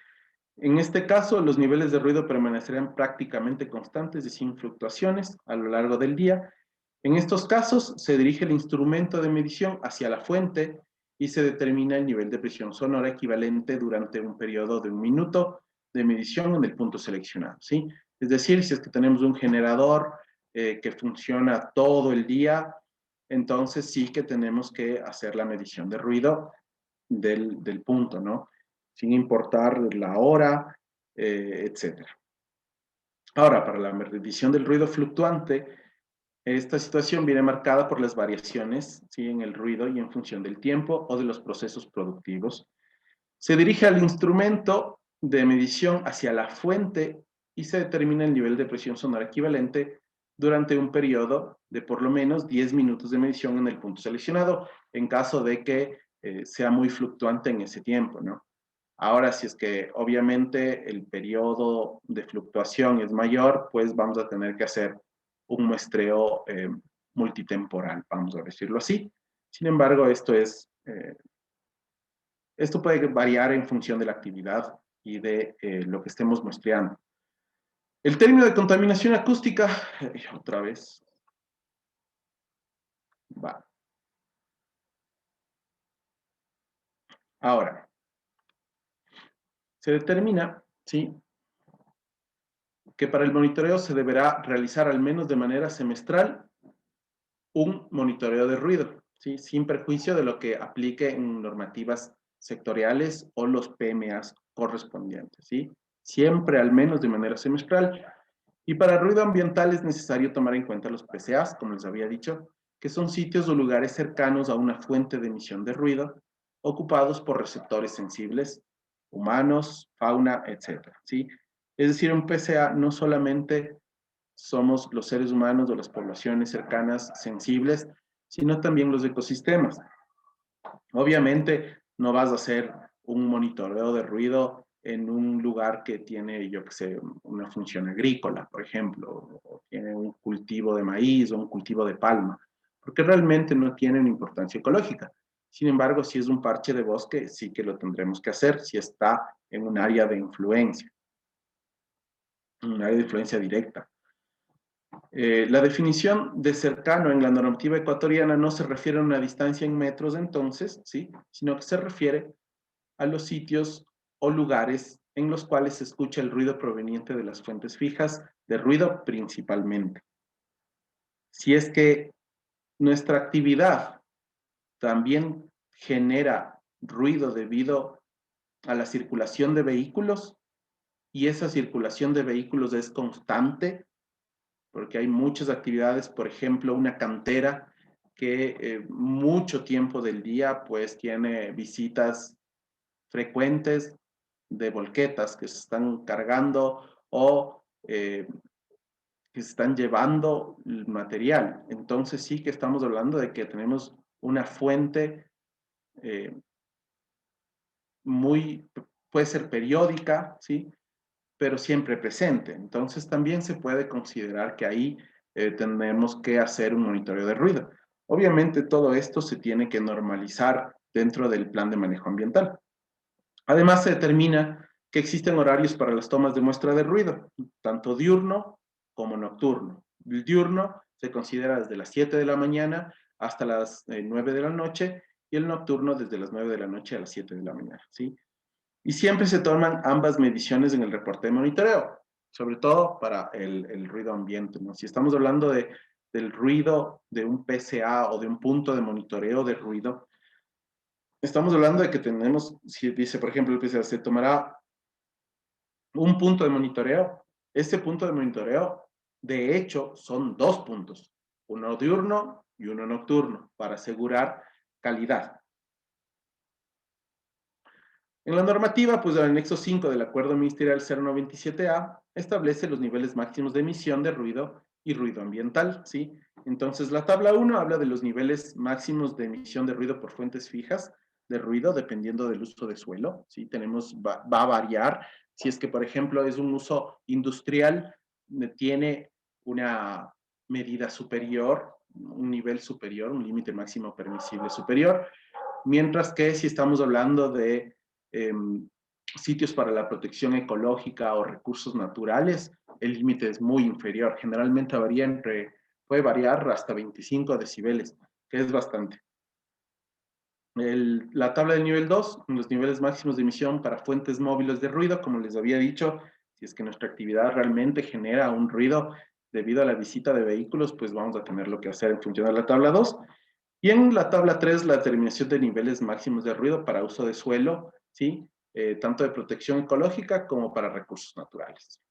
en este caso, los niveles de ruido permanecerán prácticamente constantes y sin fluctuaciones a lo largo del día. En estos casos, se dirige el instrumento de medición hacia la fuente y se determina el nivel de presión sonora equivalente durante un periodo de 1 minuto de medición en el punto seleccionado, ¿sí? Es decir, si es que tenemos un generador que funciona todo el día, entonces sí que tenemos que hacer la medición de ruido del punto, ¿no? Sin importar la hora, etcétera. Ahora, para la medición del ruido fluctuante, esta situación viene marcada por las variaciones, ¿sí? En el ruido y en función del tiempo o de los procesos productivos. Se dirige al instrumento de medición hacia la fuente y se determina el nivel de presión sonora equivalente durante un periodo de por lo menos 10 minutos de medición en el punto seleccionado, en caso de que sea muy fluctuante en ese tiempo, ¿no? Ahora, si es que obviamente el periodo de fluctuación es mayor, pues vamos a tener que hacer un muestreo multitemporal, vamos a decirlo así. Sin embargo, esto puede variar en función de la actividad y de lo que estemos muestreando. El término de contaminación acústica, otra vez, va. Ahora, se determina, ¿sí?, que para el monitoreo se deberá realizar al menos de manera semestral un monitoreo de ruido, ¿sí? Sin perjuicio de lo que aplique en normativas sectoriales o los PMAs correspondientes, ¿sí? Siempre al menos de manera semestral. Y para ruido ambiental es necesario tomar en cuenta los PCAs, como les había dicho, que son sitios o lugares cercanos a una fuente de emisión de ruido, ocupados por receptores sensibles, humanos, fauna, etcétera, ¿sí? Es decir, un PCA no solamente somos los seres humanos o las poblaciones cercanas sensibles, sino también los ecosistemas. Obviamente no vas a hacer un monitoreo de ruido en un lugar que tiene, yo qué sé, una función agrícola, por ejemplo, o tiene un cultivo de maíz o un cultivo de palma, porque realmente no tienen importancia ecológica. Sin embargo, si es un parche de bosque, sí que lo tendremos que hacer si está en un área de influencia, un área de influencia directa. La definición de cercano en la normativa ecuatoriana no se refiere a una distancia en metros entonces, ¿sí? Sino que se refiere a los sitios o lugares en los cuales se escucha el ruido proveniente de las fuentes fijas de ruido principalmente. Si es que nuestra actividad también genera ruido debido a la circulación de vehículos y esa circulación de vehículos es constante, porque hay muchas actividades, por ejemplo, una cantera que mucho tiempo del día pues tiene visitas frecuentes de volquetas que se están cargando o que se están llevando el material. Entonces sí que estamos hablando de que tenemos una fuente eh, muy, puede ser periódica, ¿sí? Pero siempre presente. Entonces también se puede considerar que ahí tenemos que hacer un monitoreo de ruido. Obviamente todo esto se tiene que normalizar dentro del plan de manejo ambiental. Además se determina que existen horarios para las tomas de muestra de ruido, tanto diurno como nocturno. El diurno se considera desde las 7 de la mañana hasta las 9 de la noche y el nocturno desde las 9 de la noche a las 7 de la mañana, ¿sí? Y siempre se toman ambas mediciones en el reporte de monitoreo, sobre todo para el ruido ambiente, ¿no? Si estamos hablando del ruido de un PCA o de un punto de monitoreo de ruido, estamos hablando de que tenemos, si dice, por ejemplo, el PCA, se tomará un punto de monitoreo. Este punto de monitoreo, de hecho, son dos puntos, uno diurno y uno nocturno, para asegurar calidad. En la normativa, pues el anexo 5 del Acuerdo Ministerial 097A establece los niveles máximos de emisión de ruido y ruido ambiental, ¿sí? Entonces, la tabla 1 habla de los niveles máximos de emisión de ruido por fuentes fijas de ruido, dependiendo del uso de suelo, ¿sí? Va a variar. Si es que, por ejemplo, es un uso industrial, tiene una medida superior, un nivel superior, un límite máximo permisible superior, mientras que si estamos hablando de eh, sitios para la protección ecológica o recursos naturales, el límite es muy inferior. Generalmente puede variar hasta 25 decibeles, que es bastante. La tabla del nivel 2, los niveles máximos de emisión para fuentes móviles de ruido, como les había dicho, si es que nuestra actividad realmente genera un ruido debido a la visita de vehículos, pues vamos a tener lo que hacer en función de la tabla 2. Y en la tabla 3, la determinación de niveles máximos de ruido para uso de suelo, ¿sí? Tanto de protección ecológica como para recursos naturales.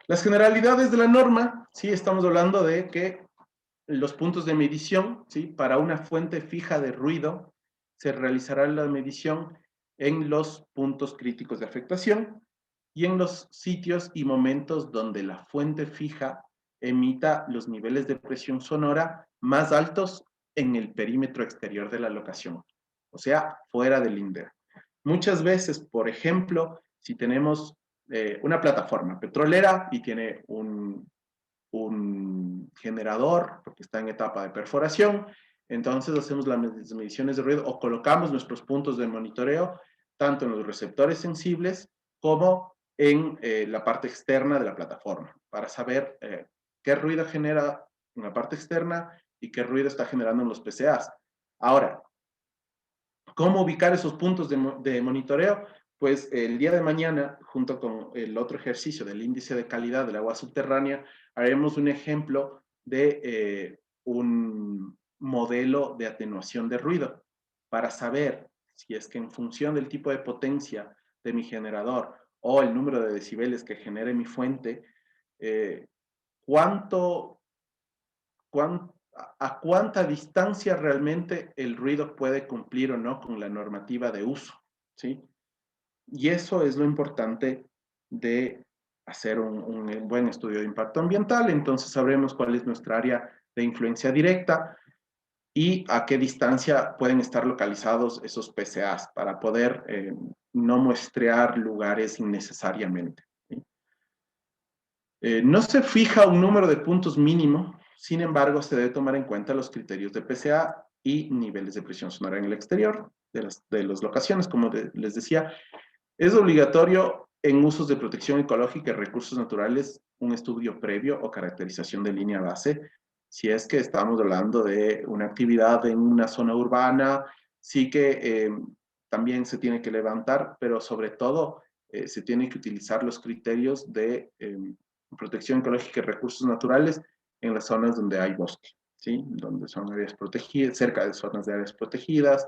Las generalidades de la norma, sí, estamos hablando de que los puntos de medición, ¿sí? Para una fuente fija de ruido, se realizará la medición en los puntos críticos de afectación y en los sitios y momentos donde la fuente fija emita los niveles de presión sonora más altos en el perímetro exterior de la locación, o sea, fuera del INDER. Muchas veces, por ejemplo, si tenemos una plataforma petrolera y tiene un generador, porque está en etapa de perforación, entonces hacemos las mediciones de ruido o colocamos nuestros puntos de monitoreo tanto en los receptores sensibles como en la parte externa de la plataforma, para saber qué ruido genera en la parte externa y qué ruido está generando en los PCAs. Ahora, ¿cómo ubicar esos puntos de monitoreo? Pues el día de mañana, junto con el otro ejercicio del índice de calidad del agua subterránea, haremos un ejemplo de un modelo de atenuación de ruido para saber si es que en función del tipo de potencia de mi generador o el número de decibeles que genere mi fuente, cuánto, a cuánta distancia realmente el ruido puede cumplir o no con la normativa de uso, ¿sí? Y eso es lo importante de hacer un buen estudio de impacto ambiental. Entonces sabremos cuál es nuestra área de influencia directa y a qué distancia pueden estar localizados esos PCAs para poder no muestrear lugares innecesariamente, ¿sí? No se fija un número de puntos mínimo, sin embargo, se debe tomar en cuenta los criterios de PCA y niveles de presión sonora en el exterior de las locaciones, como les decía. Es obligatorio en usos de protección ecológica y recursos naturales un estudio previo o caracterización de línea base, si es que estamos hablando de una actividad en una zona urbana, sí que también se tiene que levantar, pero sobre todo se tienen que utilizar los criterios de protección ecológica y recursos naturales en las zonas donde hay bosque, ¿sí? Donde son áreas protegidas, cerca de zonas de áreas protegidas,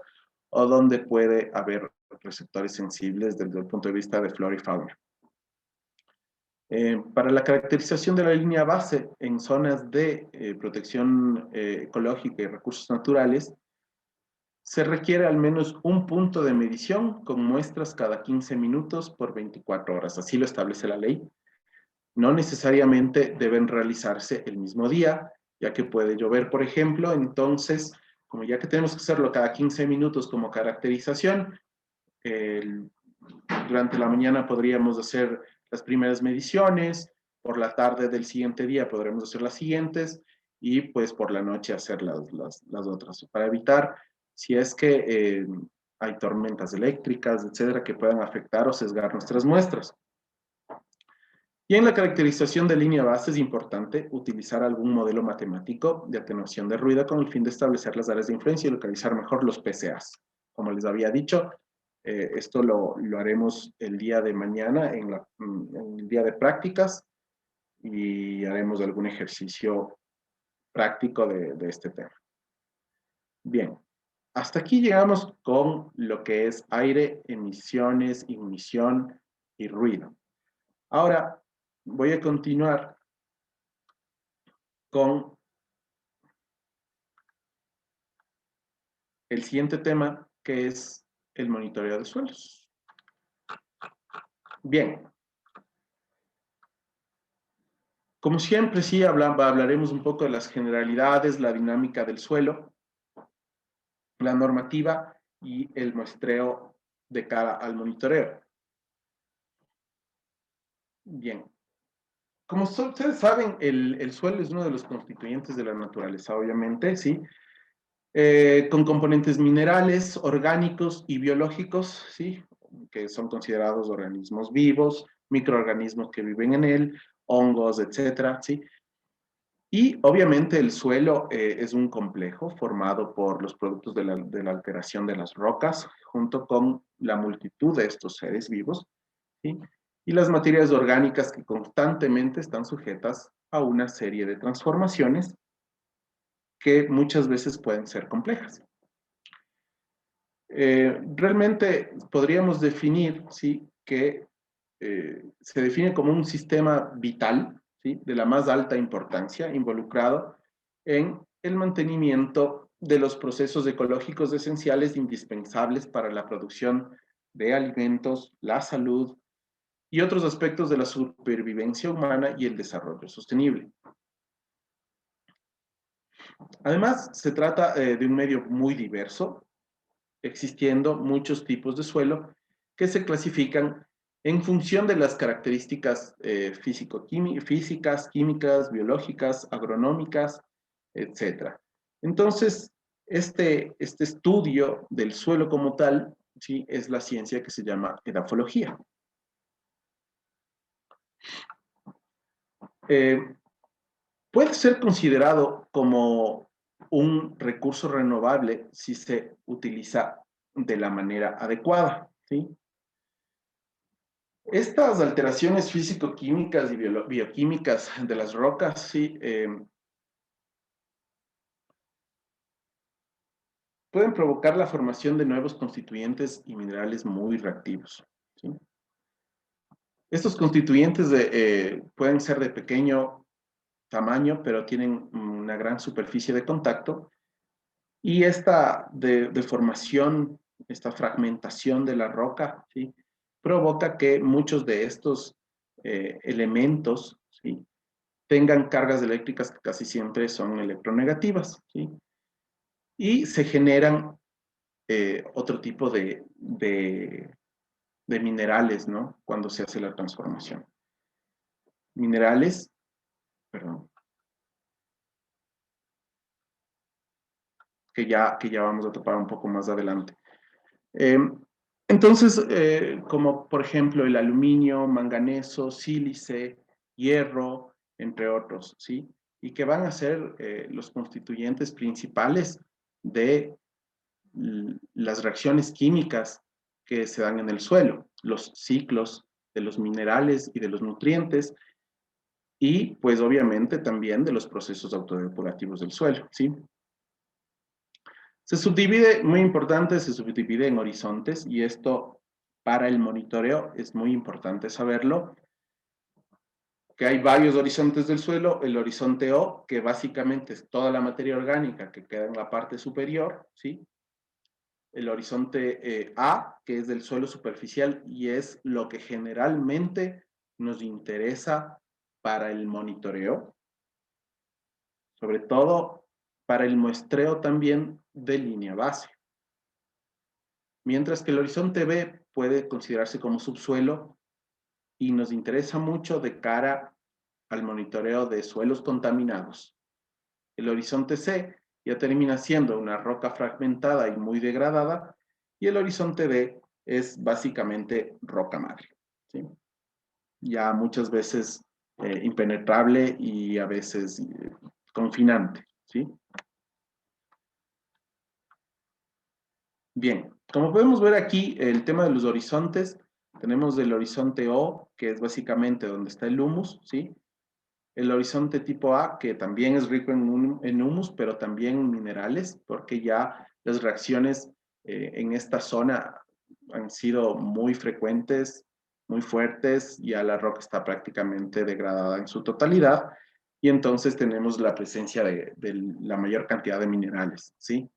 o donde puede haber receptores sensibles desde el punto de vista de flora y fauna. Para la caracterización de la línea base en zonas de protección ecológica y recursos naturales, se requiere al menos un punto de medición con muestras cada 15 minutos por 24 horas. Así lo establece la ley. No necesariamente deben realizarse el mismo día, ya que puede llover, por ejemplo. Entonces, como ya que tenemos que hacerlo cada 15 minutos como caracterización, durante la mañana podríamos hacer las primeras mediciones, por la tarde del siguiente día podremos hacer las siguientes y pues por la noche hacer las otras, para evitar si es que hay tormentas eléctricas, etcétera, que puedan afectar o sesgar nuestras muestras. Y en la caracterización de línea base es importante utilizar algún modelo matemático de atenuación de ruido con el fin de establecer las áreas de influencia y localizar mejor los PCAs. Como les había dicho, esto lo haremos el día de mañana en el día de prácticas y haremos algún ejercicio práctico de este tema. Bien, hasta aquí llegamos con lo que es aire, emisiones, ignición y ruido. Ahora voy a continuar con el siguiente tema, que es el monitoreo de suelos. Bien, como siempre, sí, hablaremos un poco de las generalidades, la dinámica del suelo, la normativa y el muestreo de cara al monitoreo. Bien, como ustedes saben, el suelo es uno de los constituyentes de la naturaleza, obviamente, ¿sí? Con componentes minerales, orgánicos y biológicos, ¿sí? Que son considerados organismos vivos, microorganismos que viven en él, hongos, etcétera, ¿sí? Y obviamente el suelo es un complejo formado por los productos de la alteración de las rocas, junto con la multitud de estos seres vivos, ¿sí? Y las materias orgánicas que constantemente están sujetas a una serie de transformaciones que muchas veces pueden ser complejas. Realmente podríamos definir, ¿sí?, que se define como un sistema vital, ¿sí?, de la más alta importancia, involucrado en el mantenimiento de los procesos ecológicos esenciales indispensables para la producción de alimentos, la salud y otros aspectos de la supervivencia humana y el desarrollo sostenible. Además, se trata de un medio muy diverso, existiendo muchos tipos de suelo que se clasifican en función de las características físicas, químicas, biológicas, agronómicas, etc. Entonces, este estudio del suelo como tal, ¿sí?, es la ciencia que se llama edafología. Puede ser considerado como un recurso renovable si se utiliza de la manera adecuada, ¿sí? Estas alteraciones físico-químicas y bioquímicas de las rocas, sí, pueden provocar la formación de nuevos constituyentes y minerales muy reactivos, ¿sí? Estos constituyentes pueden ser de pequeño tamaño, pero tienen una gran superficie de contacto. Y esta deformación, esta fragmentación de la roca, ¿sí? Provoca que muchos de estos elementos, ¿sí? Tengan cargas eléctricas que casi siempre son electronegativas, ¿sí? Y se generan otro tipo de minerales, ¿no? Cuando se hace la transformación. Minerales, perdón, que ya vamos a topar un poco más adelante. Eh, entonces, como por ejemplo el aluminio, manganeso, sílice, hierro, entre otros, ¿sí? Y que van a ser los constituyentes principales de las reacciones químicas que se dan en el suelo, los ciclos de los minerales y de los nutrientes, y pues obviamente también de los procesos autodepurativos del suelo, ¿sí? Se subdivide, muy importante, se subdivide en horizontes y esto para el monitoreo es muy importante saberlo, que hay varios horizontes del suelo, el horizonte O, que básicamente es toda la materia orgánica que queda en la parte superior, ¿sí? El horizonte A, que es del suelo superficial y es lo que generalmente nos interesa para el monitoreo, sobre todo para el muestreo también de línea base. Mientras que el horizonte B puede considerarse como subsuelo y nos interesa mucho de cara al monitoreo de suelos contaminados. El horizonte C ya termina siendo una roca fragmentada y muy degradada, y el horizonte D es básicamente roca madre, ¿sí? Ya muchas veces impenetrable y a veces confinante, ¿sí? Bien, como podemos ver aquí, el tema de los horizontes, tenemos el horizonte O, que es básicamente donde está el humus, ¿sí? El horizonte tipo A, que también es rico en humus, pero también en minerales, porque ya las reacciones en esta zona han sido muy frecuentes, muy fuertes, ya la roca está prácticamente degradada en su totalidad, y entonces tenemos la presencia de la mayor cantidad de minerales, ¿sí?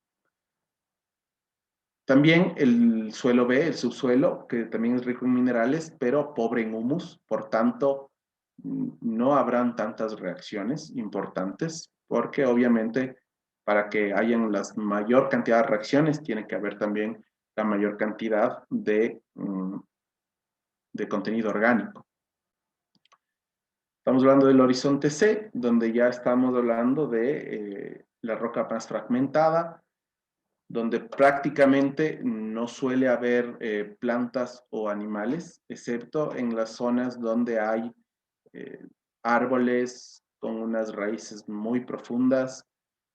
También el suelo B, el subsuelo, que también es rico en minerales, pero pobre en humus, por tanto, no habrán tantas reacciones importantes, porque obviamente para que hayan la mayor cantidad de reacciones, tiene que haber también la mayor cantidad de contenido orgánico. Estamos hablando del horizonte C, donde ya estamos hablando de la roca más fragmentada, donde prácticamente no suele haber plantas o animales, excepto en las zonas donde hay eh, árboles con unas raíces muy profundas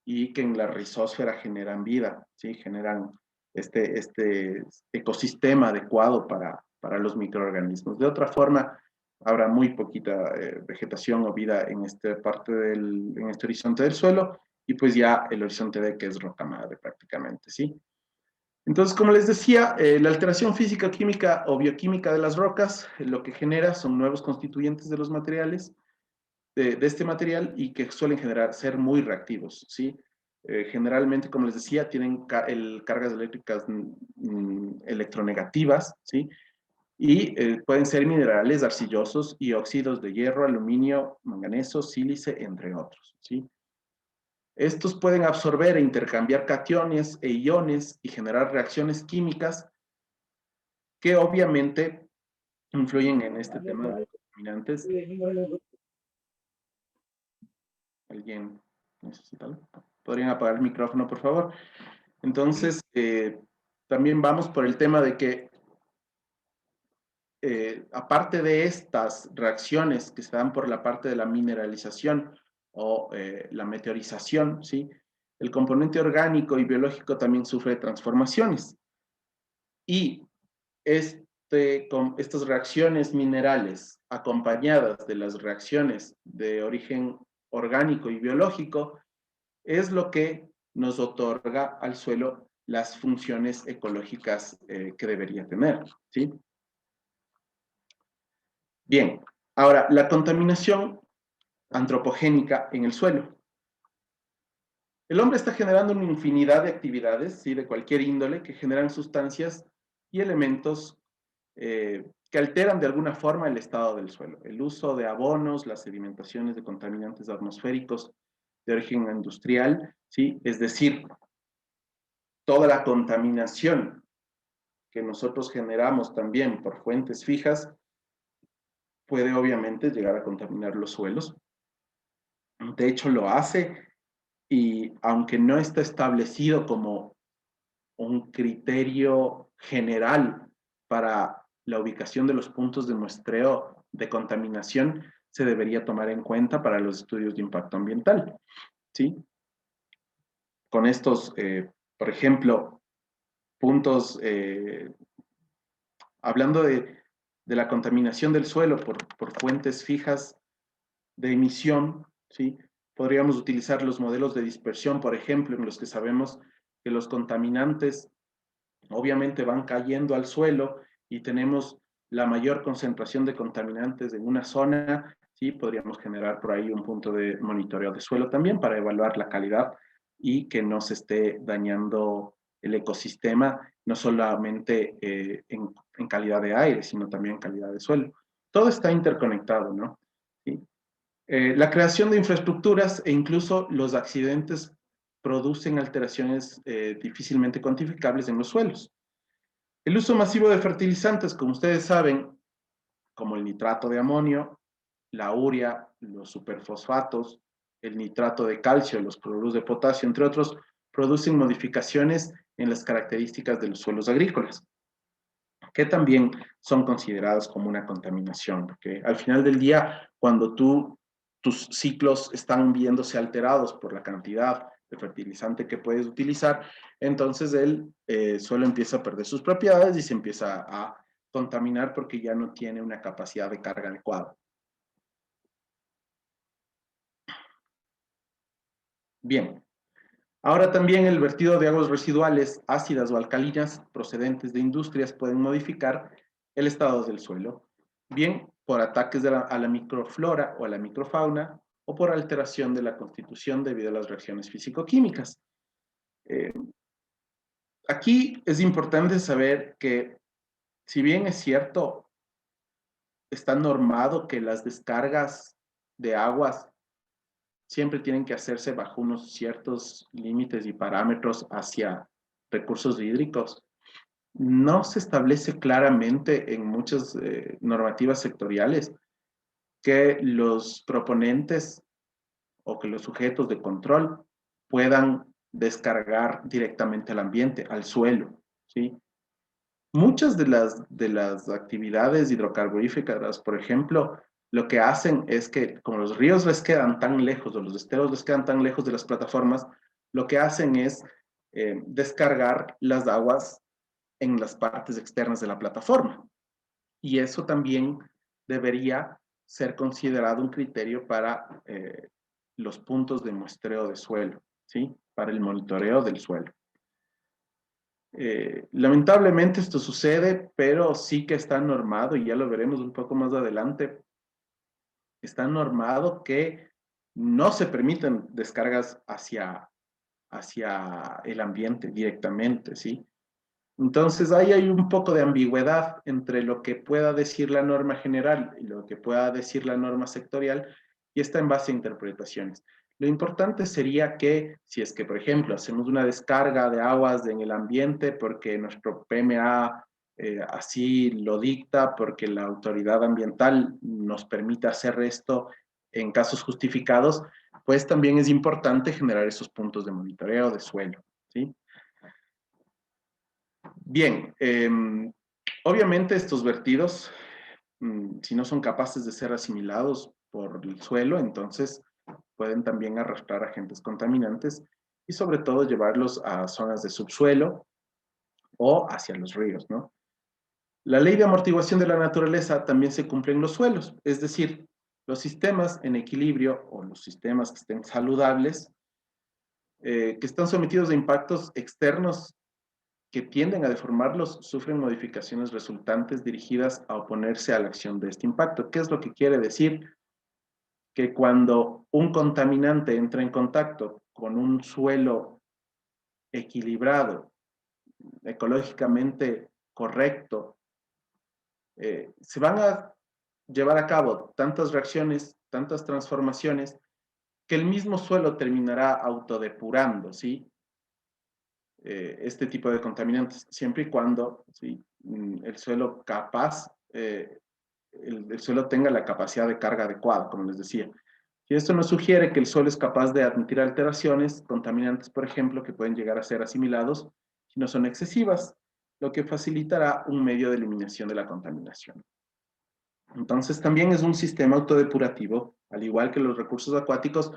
y que en la rizósfera generan vida, ¿sí? Generan este ecosistema adecuado para los microorganismos. De otra forma, habrá muy poquita vegetación o vida en esta parte en este horizonte del suelo, y pues ya el horizonte D, que es roca madre prácticamente, ¿sí? Entonces, como les decía, la alteración física, química o bioquímica de las rocas, lo que genera son nuevos constituyentes de los materiales, de este material, y que suelen ser muy reactivos, ¿sí? Generalmente, como les decía, tienen cargas eléctricas electronegativas, ¿sí? Y pueden ser minerales arcillosos y óxidos de hierro, aluminio, manganeso, sílice, entre otros, ¿sí? Estos pueden absorber e intercambiar cationes e iones y generar reacciones químicas que obviamente influyen en este tema de contaminantes. ¿Alguien necesita algo? ¿Podrían apagar el micrófono, por favor? Entonces, también vamos por el tema de que, aparte de estas reacciones que se dan por la parte de la mineralización o la meteorización, ¿sí? El componente orgánico y biológico también sufre transformaciones. Y estas reacciones minerales acompañadas de las reacciones de origen orgánico y biológico es lo que nos otorga al suelo las funciones ecológicas que debería tener, ¿sí? Bien, ahora, la contaminación antropogénica en el suelo. El hombre está generando una infinidad de actividades, ¿sí? De cualquier índole, que generan sustancias y elementos que alteran de alguna forma el estado del suelo. El uso de abonos, las sedimentaciones de contaminantes atmosféricos de origen industrial, ¿sí? Es decir, toda la contaminación que nosotros generamos también por fuentes fijas puede obviamente llegar a contaminar los suelos. De hecho, lo hace y aunque no está establecido como un criterio general para la ubicación de los puntos de muestreo de contaminación, se debería tomar en cuenta para los estudios de impacto ambiental, ¿sí? Con estos, por ejemplo, puntos, hablando de la contaminación del suelo por fuentes fijas de emisión, ¿sí? Podríamos utilizar los modelos de dispersión, por ejemplo, en los que sabemos que los contaminantes obviamente van cayendo al suelo y tenemos la mayor concentración de contaminantes en una zona, sí, podríamos generar por ahí un punto de monitoreo de suelo también para evaluar la calidad y que no se esté dañando el ecosistema, no solamente en calidad de aire, sino también en calidad de suelo. Todo está interconectado, ¿no? ¿Sí? La creación de infraestructuras e incluso los accidentes producen alteraciones difícilmente cuantificables en los suelos. El uso masivo de fertilizantes, como ustedes saben, como el nitrato de amonio, la urea, los superfosfatos, el nitrato de calcio, los cloruros de potasio, entre otros, producen modificaciones en las características de los suelos agrícolas, que también son considerados como una contaminación, porque al final del día, cuando tus ciclos están viéndose alterados por la cantidad de fertilizante que puedes utilizar, entonces el suelo empieza a perder sus propiedades y se empieza a contaminar porque ya no tiene una capacidad de carga adecuada. Bien, ahora también el vertido de aguas residuales ácidas o alcalinas procedentes de industrias pueden modificar el estado del suelo, bien por ataques a la microflora o a la microfauna o por alteración de la constitución debido a las reacciones físico-químicas. Eh, Aquí es importante saber que si bien es cierto, está normado que las descargas de aguas siempre tienen que hacerse bajo unos ciertos límites y parámetros hacia recursos hídricos. No se establece claramente en muchas normativas sectoriales que los proponentes o que los sujetos de control puedan descargar directamente al ambiente, al suelo, ¿sí? Muchas de las actividades hidrocarburíferas, por ejemplo, lo que hacen es que como los ríos les quedan tan lejos o los esteros les quedan tan lejos de las plataformas, lo que hacen es descargar las aguas en las partes externas de la plataforma. Y eso también debería ser considerado un criterio para los puntos de muestreo de suelo, ¿sí? Para el monitoreo del suelo. Lamentablemente esto sucede, pero sí que está normado, y ya lo veremos un poco más adelante, está normado que no se permiten descargas hacia el ambiente directamente, ¿sí? Entonces ahí hay un poco de ambigüedad entre lo que pueda decir la norma general y lo que pueda decir la norma sectorial, y está en base a interpretaciones. Lo importante sería que si es que, por ejemplo, hacemos una descarga de aguas en el ambiente porque nuestro PMA así lo dicta, porque la autoridad ambiental nos permite hacer esto en casos justificados, pues también es importante generar esos puntos de monitoreo de suelo, ¿sí? Bien, obviamente estos vertidos, si no son capaces de ser asimilados por el suelo, entonces pueden también arrastrar agentes contaminantes y sobre todo llevarlos a zonas de subsuelo o hacia los ríos, ¿no? La ley de amortiguación de la naturaleza también se cumple en los suelos, es decir, los sistemas en equilibrio o los sistemas que estén saludables, que están sometidos a impactos externos que tienden a deformarlos, sufren modificaciones resultantes dirigidas a oponerse a la acción de este impacto. ¿Qué es lo que quiere decir? que cuando un contaminante entra en contacto con un suelo equilibrado, ecológicamente correcto, se van a llevar a cabo tantas reacciones, tantas transformaciones, que el mismo suelo terminará autodepurando, ¿sí? Este tipo de contaminantes, siempre y cuando, ¿sí? El suelo el suelo tenga la capacidad de carga adecuada, como les decía. Y esto nos sugiere que el suelo es capaz de admitir alteraciones, contaminantes, por ejemplo, que pueden llegar a ser asimilados si no son excesivas, lo que facilitará un medio de eliminación de la contaminación. Entonces, también es un sistema autodepurativo, al igual que los recursos acuáticos,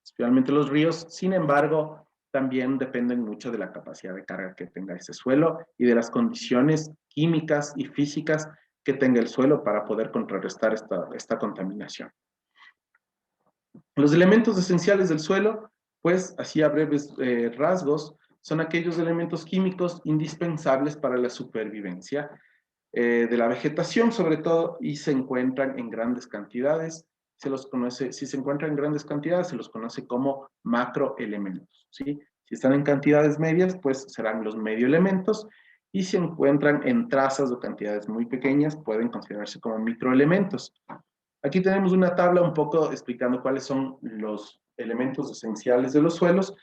especialmente los ríos. Sin embargo, también dependen mucho de la capacidad de carga que tenga ese suelo y de las condiciones químicas y físicas que tenga el suelo para poder contrarrestar esta contaminación. Los elementos esenciales del suelo, pues así a breves rasgos, son aquellos elementos químicos indispensables para la supervivencia de la vegetación sobre todo, y se encuentran en grandes cantidades. Se los conoce, si se encuentran en grandes cantidades, se los conoce como macroelementos, ¿sí? Si están en cantidades medias, pues serán los medioelementos, y si se encuentran en trazas o cantidades muy pequeñas, pueden considerarse como microelementos. Aquí tenemos una tabla un poco explicando cuáles son los elementos esenciales de los suelos,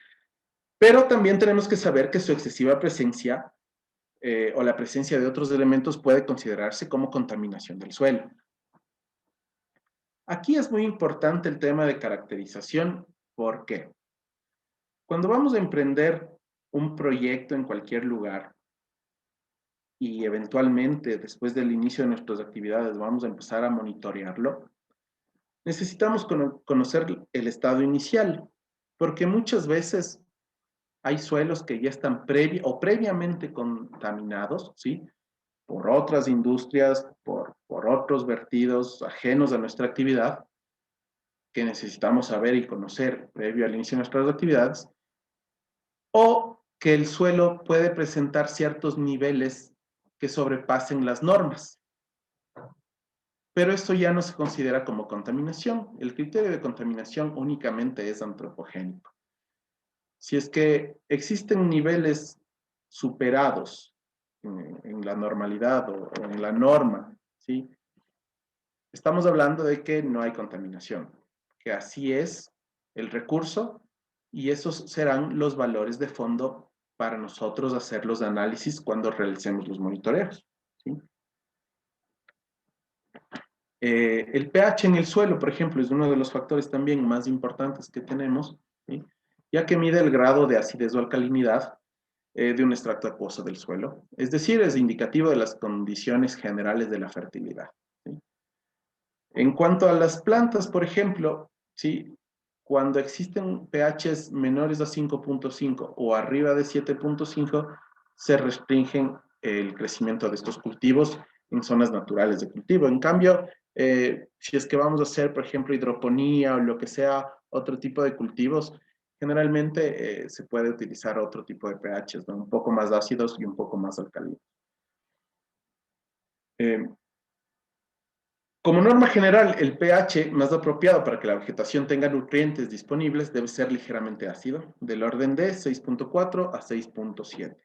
pero también tenemos que saber que su excesiva presencia o la presencia de otros elementos puede considerarse como contaminación del suelo. Aquí es muy importante el tema de caracterización. ¿Por qué? Cuando vamos a emprender un proyecto en cualquier lugar y eventualmente después del inicio de nuestras actividades vamos a empezar a monitorearlo, necesitamos conocer el estado inicial, porque muchas veces hay suelos que ya están previamente contaminados, ¿sí? Por otras industrias, por otros vertidos ajenos a nuestra actividad, que necesitamos saber y conocer previo al inicio de nuestras actividades, o que el suelo puede presentar ciertos niveles que sobrepasen las normas. Pero esto ya no se considera como contaminación. El criterio de contaminación únicamente es antropogénico. Si es que existen niveles superados en la normalidad o en la norma, ¿sí? Estamos hablando de que no hay contaminación, que así es el recurso y esos serán los valores de fondo para nosotros hacer los análisis cuando realicemos los monitoreos, ¿sí? El pH en el suelo, por ejemplo, es uno de los factores también más importantes que tenemos, ¿sí? Ya que mide el grado de acidez o alcalinidad de un extracto acuoso del suelo. Es decir, es indicativo de las condiciones generales de la fertilidad, ¿sí? En cuanto a las plantas, por ejemplo, ¿sí? Cuando existen pHs menores a 5.5 o arriba de 7.5, se restringen el crecimiento de estos cultivos en zonas naturales de cultivo. En cambio, si es que vamos a hacer, por ejemplo, hidroponía o lo que sea, otro tipo de cultivos, generalmente se puede utilizar otro tipo de pHs, ¿no? Un poco más ácidos y un poco más alcalinos. Eh, Como norma general, el pH más apropiado para que la vegetación tenga nutrientes disponibles debe ser ligeramente ácido, del orden de 6.4 a 6.7.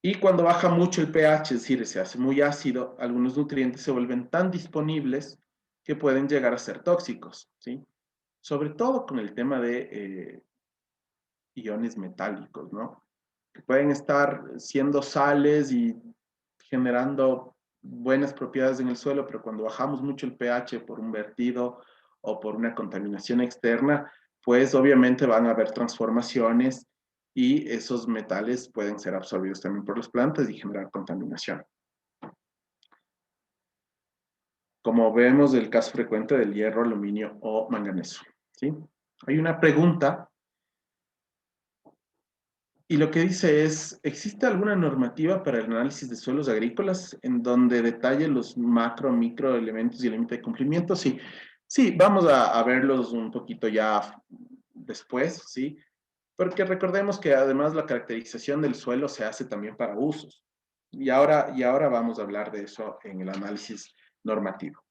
Y cuando baja mucho el pH, es decir, se hace muy ácido, algunos nutrientes se vuelven tan disponibles que pueden llegar a ser tóxicos, ¿sí? Sobre todo con el tema de iones metálicos, ¿no? Que pueden estar siendo sales y generando buenas propiedades en el suelo, pero cuando bajamos mucho el pH por un vertido o por una contaminación externa, pues obviamente van a haber transformaciones y esos metales pueden ser absorbidos también por las plantas y generar contaminación. Como vemos el caso frecuente del hierro, aluminio o manganeso, ¿sí? Hay una pregunta y lo que dice es, ¿existe alguna normativa para el análisis de suelos agrícolas en donde detalle los macro, micro elementos y el límite de cumplimiento? Sí, sí, vamos a verlos un poquito ya después, ¿sí? Porque recordemos que además la caracterización del suelo se hace también para usos. Y ahora vamos a hablar de eso en el análisis normativo.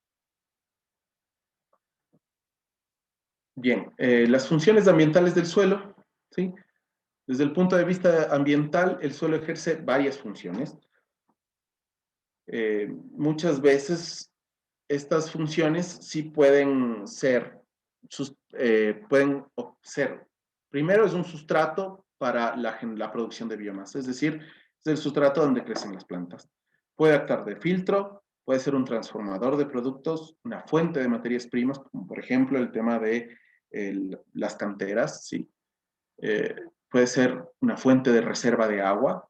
Bien, las funciones ambientales del suelo, ¿sí? Desde el punto de vista ambiental, el suelo ejerce varias funciones. Muchas veces estas funciones sí pueden ser, primero es un sustrato para la producción de biomasa, es decir, es el sustrato donde crecen las plantas. Puede actuar de filtro, puede ser un transformador de productos, una fuente de materias primas, como por ejemplo el tema de las canteras, ¿sí? Puede ser una fuente de reserva de agua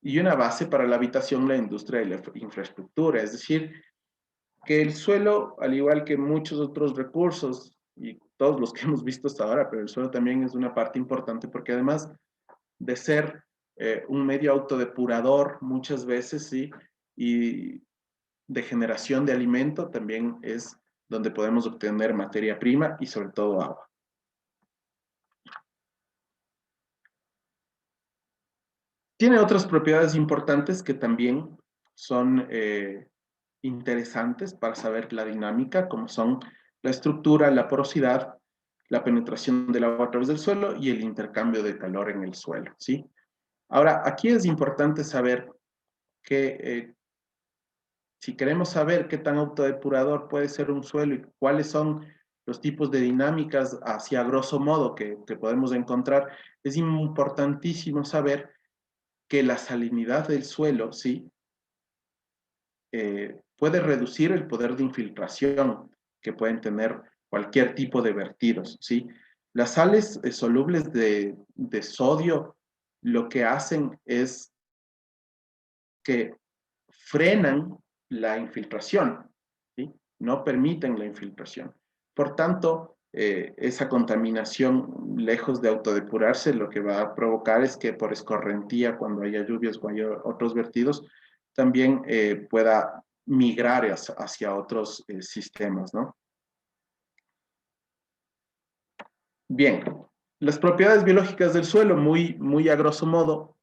y una base para la habitación, la industria y la infraestructura, es decir, que el suelo, al igual que muchos otros recursos, y todos los que hemos visto hasta ahora, pero el suelo también es una parte importante porque además de ser un medio autodepurador muchas veces, sí, y de generación de alimento, también es donde podemos obtener materia prima y sobre todo agua. Tiene otras propiedades importantes que también son interesantes para saber la dinámica, como son la estructura, la porosidad, la penetración del agua a través del suelo y el intercambio de calor en el suelo, ¿sí? Ahora, aquí es importante saber que si queremos saber qué tan autodepurador puede ser un suelo y cuáles son los tipos de dinámicas hacia grosso modo que podemos encontrar, es importantísimo saber que la salinidad del suelo, ¿sí? Puede reducir el poder de infiltración que pueden tener cualquier tipo de vertidos, ¿sí? Las sales solubles de sodio lo que hacen es que frenan la infiltración, ¿sí? No permiten la infiltración. Por tanto, esa contaminación, lejos de autodepurarse, lo que va a provocar es que por escorrentía, cuando haya lluvias o haya otros vertidos, también pueda migrar hacia otros sistemas, ¿no? Bien, las propiedades biológicas del suelo, muy a grosso modo,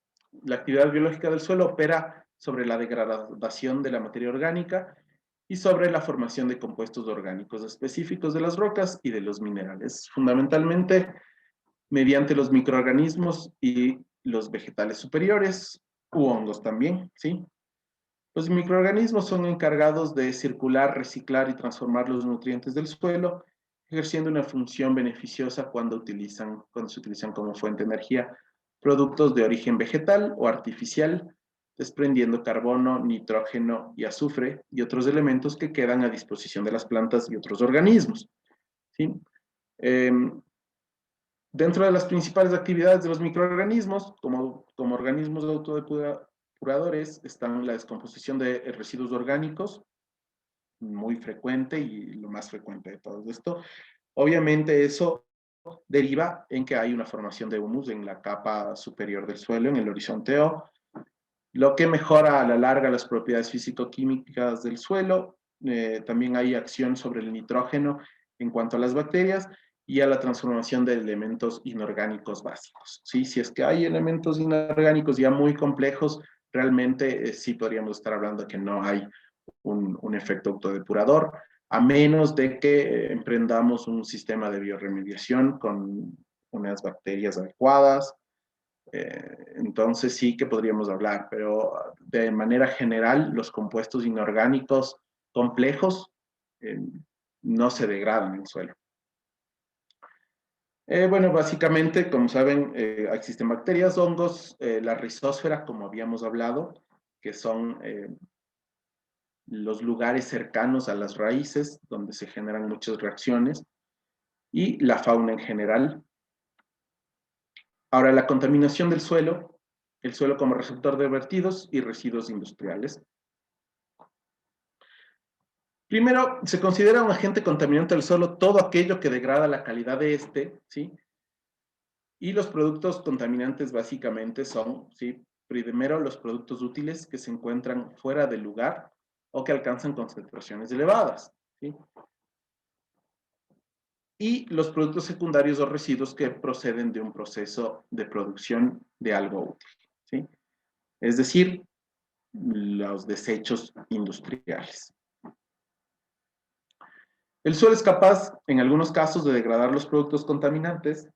la actividad biológica del suelo opera sobre la degradación de la materia orgánica y sobre la formación de compuestos orgánicos específicos de las rocas y de los minerales, fundamentalmente mediante los microorganismos y los vegetales superiores u hongos también, ¿sí? Los microorganismos son encargados de circular, reciclar y transformar los nutrientes del suelo, ejerciendo una función beneficiosa cuando se utilizan como fuente de energía productos de origen vegetal o artificial, desprendiendo carbono, nitrógeno y azufre y otros elementos que quedan a disposición de las plantas y otros organismos, ¿sí? Eh, Dentro de las principales actividades de los microorganismos, como organismos autodepuradores, están la descomposición de residuos orgánicos, muy frecuente y lo más frecuente de todo esto. Obviamente eso deriva en que hay una formación de humus en la capa superior del suelo, en el horizonte O, lo que mejora a la larga las propiedades físico-químicas del suelo. También hay acción sobre el nitrógeno en cuanto a las bacterias y a la transformación de elementos inorgánicos básicos. ¿Sí? Si es que hay elementos inorgánicos ya muy complejos, realmente sí podríamos estar hablando de que no hay un efecto autodepurador, a menos de que emprendamos un sistema de bioremediación con unas bacterias adecuadas. Entonces sí que podríamos hablar, pero de manera general los compuestos inorgánicos complejos eh, no se degradan en el suelo. Bueno, básicamente, como saben, existen bacterias, hongos, la rizósfera, como habíamos hablado, que son los lugares cercanos a las raíces donde se generan muchas reacciones, y la fauna en general. Ahora, la contaminación del suelo, el suelo como receptor de vertidos y residuos industriales. Primero, se considera un agente contaminante del suelo todo aquello que degrada la calidad de este, ¿sí? Y los productos contaminantes básicamente son, ¿sí? Primero, los productos útiles que se encuentran fuera del lugar o que alcanzan concentraciones elevadas, ¿sí? Y los productos secundarios o residuos que proceden de un proceso de producción de algo útil, ¿sí? Es decir, los desechos industriales. El suelo es capaz, en algunos casos, de degradar los productos contaminantes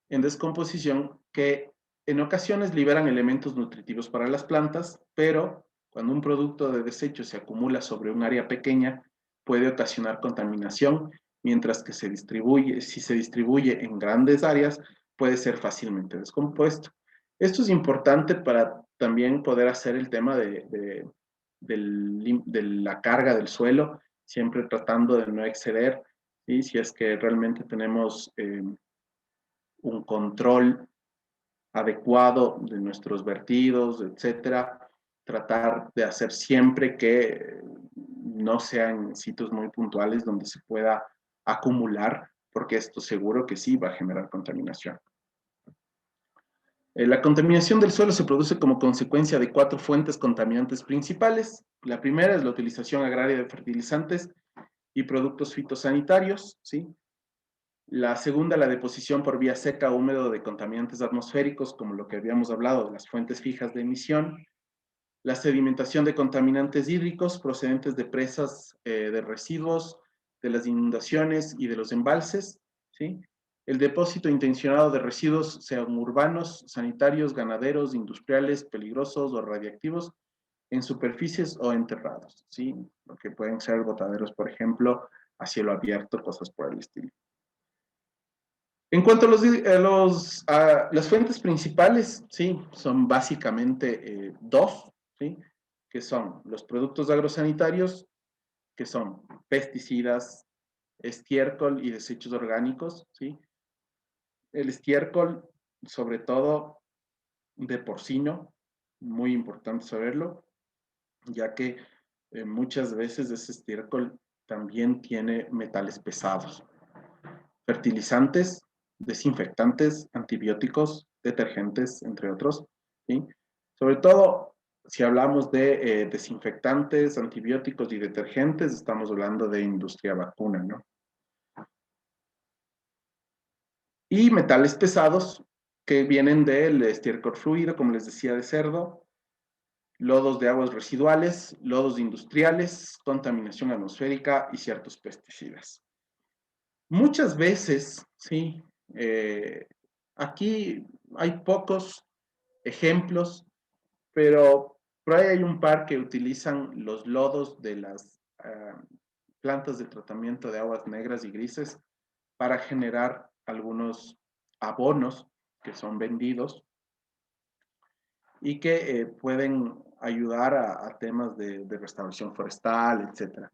en descomposición que en ocasiones liberan elementos nutritivos para las plantas, pero cuando un producto de desecho se acumula sobre un área pequeña, puede ocasionar contaminación, mientras que si se distribuye en grandes áreas, puede ser fácilmente descompuesto. Esto es importante para también poder hacer el tema de la carga del suelo, siempre tratando de no exceder, ¿sí? Si es que realmente tenemos un control adecuado de nuestros vertidos, etcétera, tratar de hacer siempre que no sean sitios muy puntuales donde se pueda acumular, porque esto seguro que sí va a generar contaminación. La contaminación del suelo se produce como consecuencia de 4 fuentes contaminantes principales. La primera es la utilización agraria de fertilizantes y productos fitosanitarios, ¿sí? La segunda, la deposición por vía seca o húmedo de contaminantes atmosféricos, como lo que habíamos hablado de las fuentes fijas de emisión. La sedimentación de contaminantes hídricos procedentes de presas de residuos, de las inundaciones y de los embalses, ¿sí? El depósito intencionado de residuos, sean urbanos, sanitarios, ganaderos, industriales, peligrosos o radiactivos, en superficies o enterrados, ¿sí? Lo que pueden ser botaderos, por ejemplo, a cielo abierto, cosas por el estilo. En cuanto a las fuentes principales, sí, son básicamente dos, ¿sí? Que son los productos agrosanitarios, que son pesticidas, estiércol y desechos orgánicos, ¿sí? El estiércol, sobre todo de porcino, muy importante saberlo, ya que muchas veces ese estiércol también tiene metales pesados. Fertilizantes, desinfectantes, antibióticos, detergentes, entre otros, ¿sí? Sobre todo, si hablamos de desinfectantes, antibióticos y detergentes, estamos hablando de industria vacuna, ¿no? Y metales pesados que vienen del estiércol fluido, como les decía, de cerdo, lodos de aguas residuales, lodos industriales, contaminación atmosférica y ciertos pesticidas. Muchas veces, sí, eh, aquí hay pocos ejemplos, pero por ahí hay un par que utilizan los lodos de las plantas de tratamiento de aguas negras y grises para generar algunos abonos que son vendidos y que pueden ayudar a temas de restauración forestal, etcétera.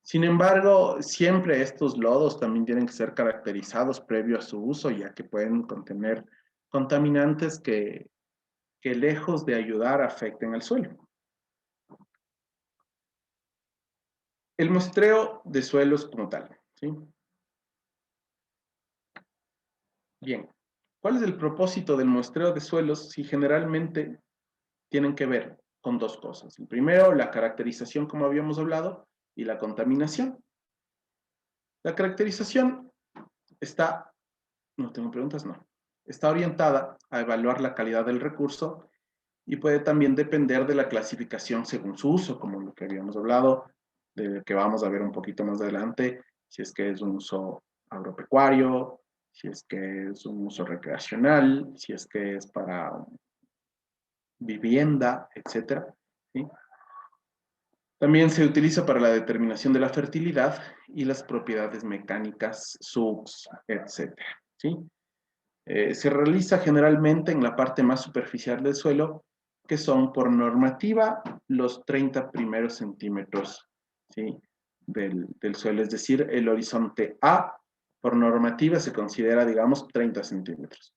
Sin embargo, siempre estos lodos también tienen que ser caracterizados previo a su uso, ya que pueden contener contaminantes que lejos de ayudar afecten al suelo. El muestreo de suelos como tal, ¿sí? Bien, ¿cuál es el propósito del muestreo de suelos si generalmente tienen que ver con dos cosas? El primero, la caracterización, como habíamos hablado, y la contaminación. La caracterización está, no tengo preguntas, no, está orientada a evaluar la calidad del recurso y puede también depender de la clasificación según su uso, como lo que habíamos hablado, de que vamos a ver un poquito más adelante, si es que es un uso agropecuario, si es que es un uso recreacional, si es que es para vivienda, etcétera, ¿sí? También se utiliza para la determinación de la fertilidad y las propiedades mecánicas, subs, etcétera, ¿sí? Se realiza generalmente en la parte más superficial del suelo, que son por normativa los 30 primeros centímetros, ¿sí? del suelo. Es decir, el horizonte A por normativa se considera, digamos, 30 centímetros.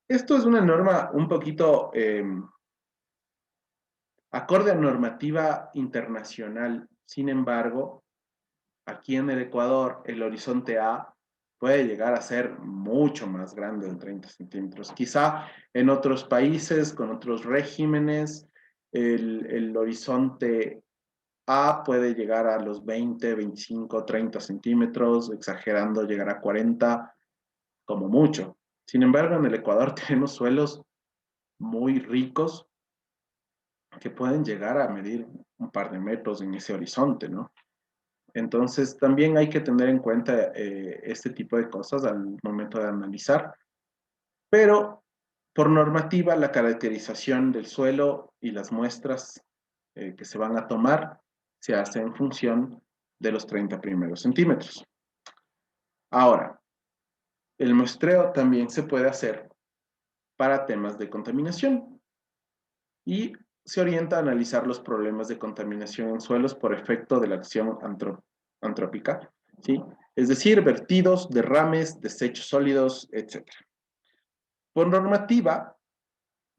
Esto es una norma un poquito acorde a normativa internacional. Sin embargo, aquí en el Ecuador, el horizonte A puede llegar a ser mucho más grande de 30 centímetros. Quizá en otros países, con otros regímenes, el horizonte A puede llegar a los 20, 25, 30 centímetros, exagerando, llegar a 40 como mucho. Sin embargo, en el Ecuador tenemos suelos muy ricos que pueden llegar a medir un par de metros en ese horizonte, ¿no? Entonces, también hay que tener en cuenta este tipo de cosas al momento de analizar, pero por normativa, la caracterización del suelo y las muestras que se van a tomar se hace en función de los 30 primeros centímetros. Ahora, el muestreo también se puede hacer para temas de contaminación y se orienta a analizar los problemas de contaminación en suelos por efecto de la acción antrópica, ¿sí? Es decir, vertidos, derrames, desechos sólidos, etc. Por normativa,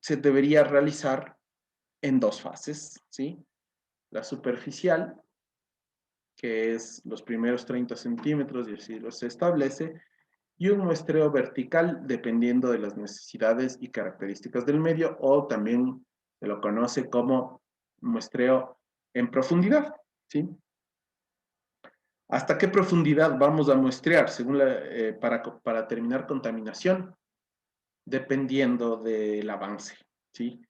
se debería realizar en dos fases, ¿sí? La superficial, que es los primeros 30 centímetros, y así se establece, y un muestreo vertical dependiendo de las necesidades y características del medio, o también se lo conoce como muestreo en profundidad, ¿sí? ¿Hasta qué profundidad vamos a muestrear para determinar contaminación? Dependiendo del avance, ¿sí?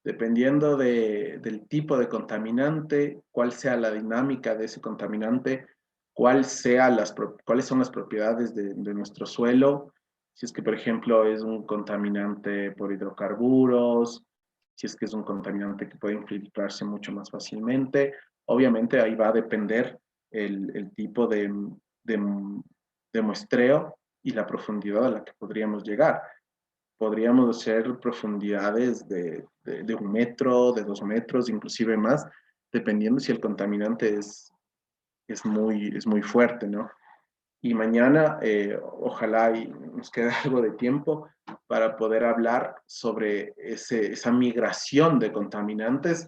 Dependiendo del tipo de contaminante, cuál sea la dinámica de ese contaminante, cuáles son las propiedades de nuestro suelo, si es que, por ejemplo, es un contaminante por hidrocarburos, si es que es un contaminante que puede infiltrarse mucho más fácilmente. Obviamente ahí va a depender el tipo de, de muestreo y la profundidad a la que podríamos llegar. Podríamos hacer profundidades de 1 metro, de 2 metros, inclusive más, dependiendo si el contaminante es muy fuerte, ¿no? Y mañana, ojalá y nos quede algo de tiempo para poder hablar sobre esa migración de contaminantes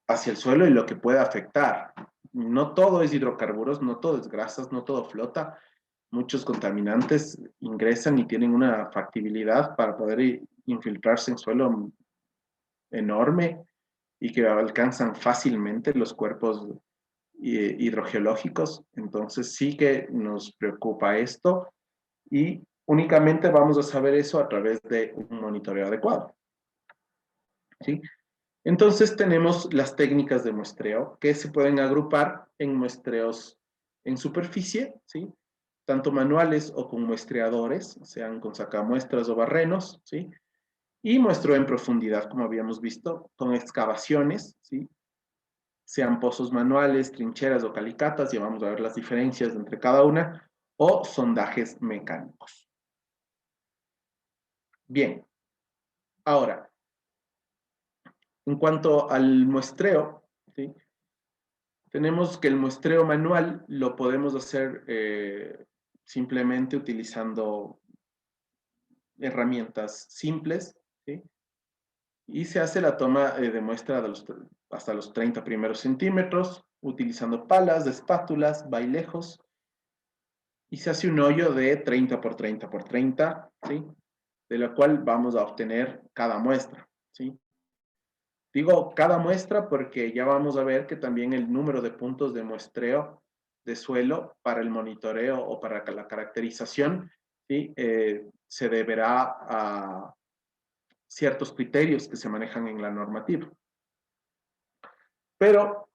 hacia el suelo y lo que puede afectar. No todo es hidrocarburos, no todo es grasas, no todo flota. Muchos contaminantes ingresan y tienen una factibilidad para poder infiltrarse en suelo enorme y que alcanzan fácilmente los cuerpos hidrogeológicos. Entonces sí que nos preocupa esto y únicamente vamos a saber eso a través de un monitoreo adecuado, ¿sí? Entonces tenemos las técnicas de muestreo que se pueden agrupar en muestreos en superficie, ¿sí? Tanto manuales o con muestreadores, sean con sacamuestras o barrenos, ¿sí? Y muestreo en profundidad, como habíamos visto, con excavaciones, ¿sí? Sean pozos manuales, trincheras o calicatas, y vamos a ver las diferencias entre cada una, o sondajes mecánicos. Bien, ahora, en cuanto al muestreo, ¿sí? Tenemos que el muestreo manual lo podemos hacer simplemente utilizando herramientas simples, ¿sí? Y se hace la toma de muestra hasta los 30 primeros centímetros, utilizando palas, espátulas, vailejos, y se hace un hoyo de 30 por 30 por 30, ¿sí? De la cual vamos a obtener cada muestra, ¿sí? Digo cada muestra porque ya vamos a ver que también el número de puntos de muestreo de suelo para el monitoreo o para la caracterización, ¿sí? Se deberá a ciertos criterios que se manejan en la normativa. Pero,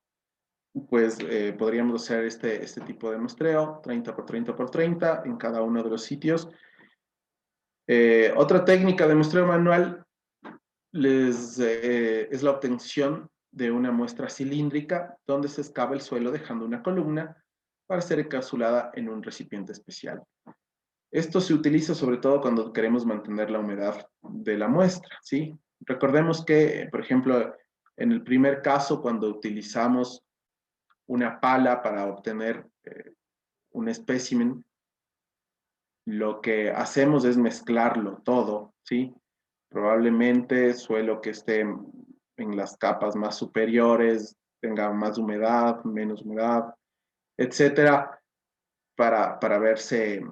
pues, podríamos hacer este tipo de muestreo, 30 por 30 por 30, en cada uno de los sitios. Otra técnica de muestreo manual es la obtención de una muestra cilíndrica donde se excava el suelo dejando una columna para ser encapsulada en un recipiente especial. Esto se utiliza sobre todo cuando queremos mantener la humedad de la muestra, ¿sí? Recordemos que, por ejemplo, en el primer caso, cuando utilizamos una pala para obtener un espécimen, lo que hacemos es mezclarlo todo, ¿sí? Probablemente suelo que esté en las capas más superiores, tenga más humedad, menos humedad, etcétera, para verse,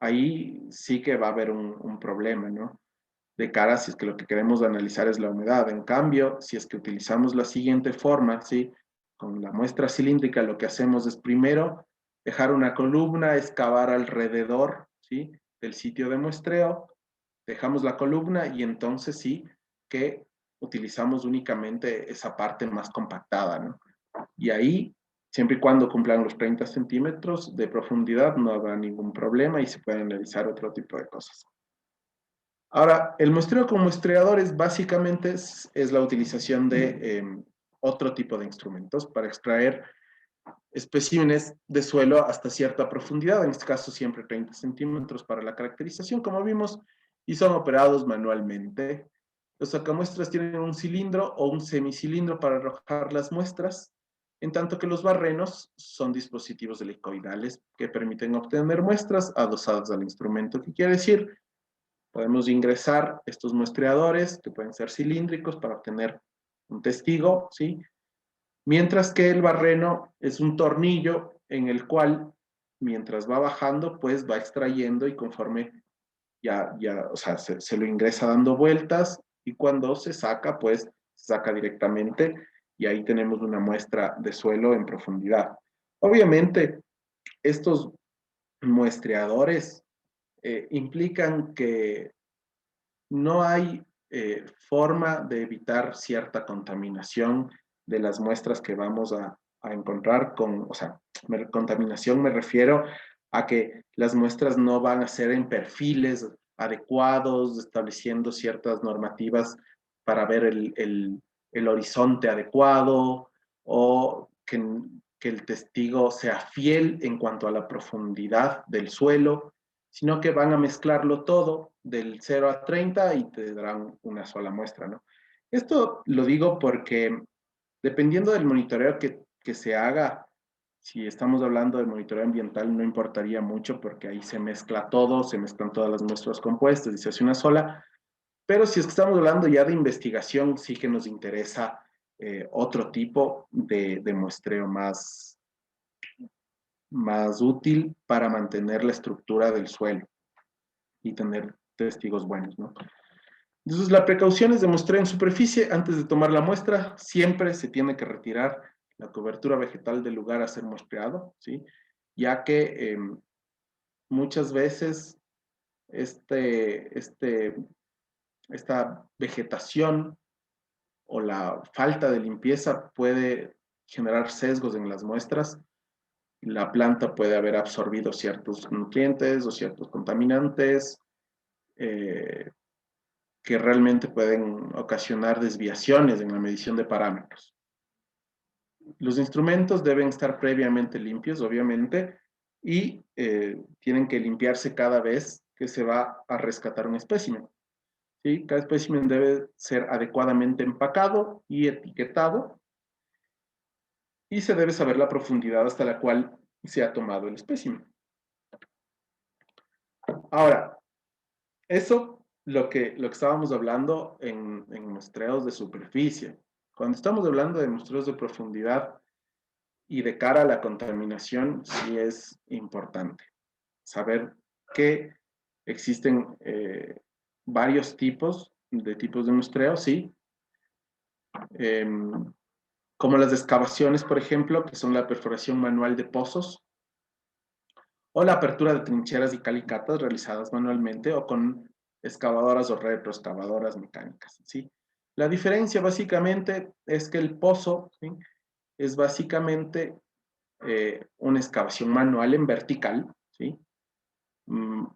ahí sí que va a haber un problema, ¿no? De cara si es que lo que queremos analizar es la humedad. En cambio, si es que utilizamos la siguiente forma, ¿sí? Con la muestra cilíndrica, lo que hacemos es primero dejar una columna, excavar alrededor, ¿sí? Del sitio de muestreo, dejamos la columna y entonces sí que utilizamos únicamente esa parte más compactada, ¿no? Y ahí Siempre y cuando cumplan los 30 centímetros de profundidad, no habrá ningún problema y se pueden analizar otro tipo de cosas. Ahora, el muestreo con muestreadores básicamente es la utilización de otro tipo de instrumentos para extraer especímenes de suelo hasta cierta profundidad, en este caso siempre 30 centímetros para la caracterización, como vimos, y son operados manualmente. Los sacamuestras tienen un cilindro o un semicilindro para arrojar las muestras, en tanto que los barrenos son dispositivos helicoidales que permiten obtener muestras adosadas al instrumento. ¿Qué quiere decir? Podemos ingresar estos muestreadores, que pueden ser cilíndricos, para obtener un testigo, ¿sí? Mientras que el barreno es un tornillo en el cual, mientras va bajando, pues va extrayendo y conforme o sea, se lo ingresa dando vueltas y cuando se saca, pues se saca directamente y ahí tenemos una muestra de suelo en profundidad. Obviamente, estos muestreadores implican que no hay forma de evitar cierta contaminación de las muestras que vamos a encontrar con, o sea, contaminación me refiero a que las muestras no van a ser en perfiles adecuados, estableciendo ciertas normativas para ver el horizonte adecuado o que el testigo sea fiel en cuanto a la profundidad del suelo, sino que van a mezclarlo todo del 0 a 30 y te darán una sola muestra, ¿no? Esto lo digo porque dependiendo del monitoreo que se haga, si estamos hablando de monitoreo ambiental, no importaría mucho porque ahí se mezcla todo, se mezclan todas las muestras compuestas y se hace una sola, pero si es que estamos hablando ya de investigación, sí que nos interesa otro tipo de muestreo más útil para mantener la estructura del suelo y tener testigos buenos, ¿no? Entonces, la precaución es de muestreo en superficie. Antes de tomar la muestra, siempre se tiene que retirar la cobertura vegetal del lugar a ser muestreado, ¿sí? Ya que muchas veces esta vegetación o la falta de limpieza puede generar sesgos en las muestras. La planta puede haber absorbido ciertos nutrientes o ciertos contaminantes, eh, que realmente pueden ocasionar desviaciones en la medición de parámetros. Los instrumentos deben estar previamente limpios, obviamente, y tienen que limpiarse cada vez que se va a rescatar un espécimen. ¿Sí? Cada espécimen debe ser adecuadamente empacado y etiquetado y se debe saber la profundidad hasta la cual se ha tomado el espécimen. Ahora, eso lo que estábamos hablando en muestreos de superficie. Cuando estamos hablando de muestreos de profundidad y de cara a la contaminación, sí es importante saber que existen varios tipos de muestreo, sí, eh, como las excavaciones, por ejemplo, que son la perforación manual de pozos, o la apertura de trincheras y calicatas realizadas manualmente o con excavadoras o retroexcavadoras mecánicas, ¿sí? La diferencia básicamente es que el pozo, ¿sí?, es básicamente una excavación manual en vertical, ¿sí? Mm,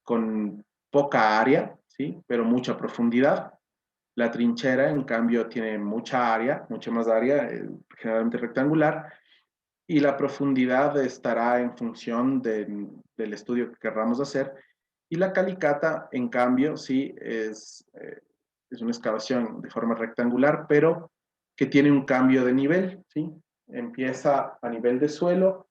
con poca área, ¿sí?, pero mucha profundidad. La trinchera, en cambio, tiene mucha área, mucha más área, generalmente rectangular, y la profundidad estará en función del estudio que querramos hacer. Y la calicata, en cambio, sí es una excavación de forma rectangular, pero que tiene un cambio de nivel, ¿sí? Empieza a nivel de suelo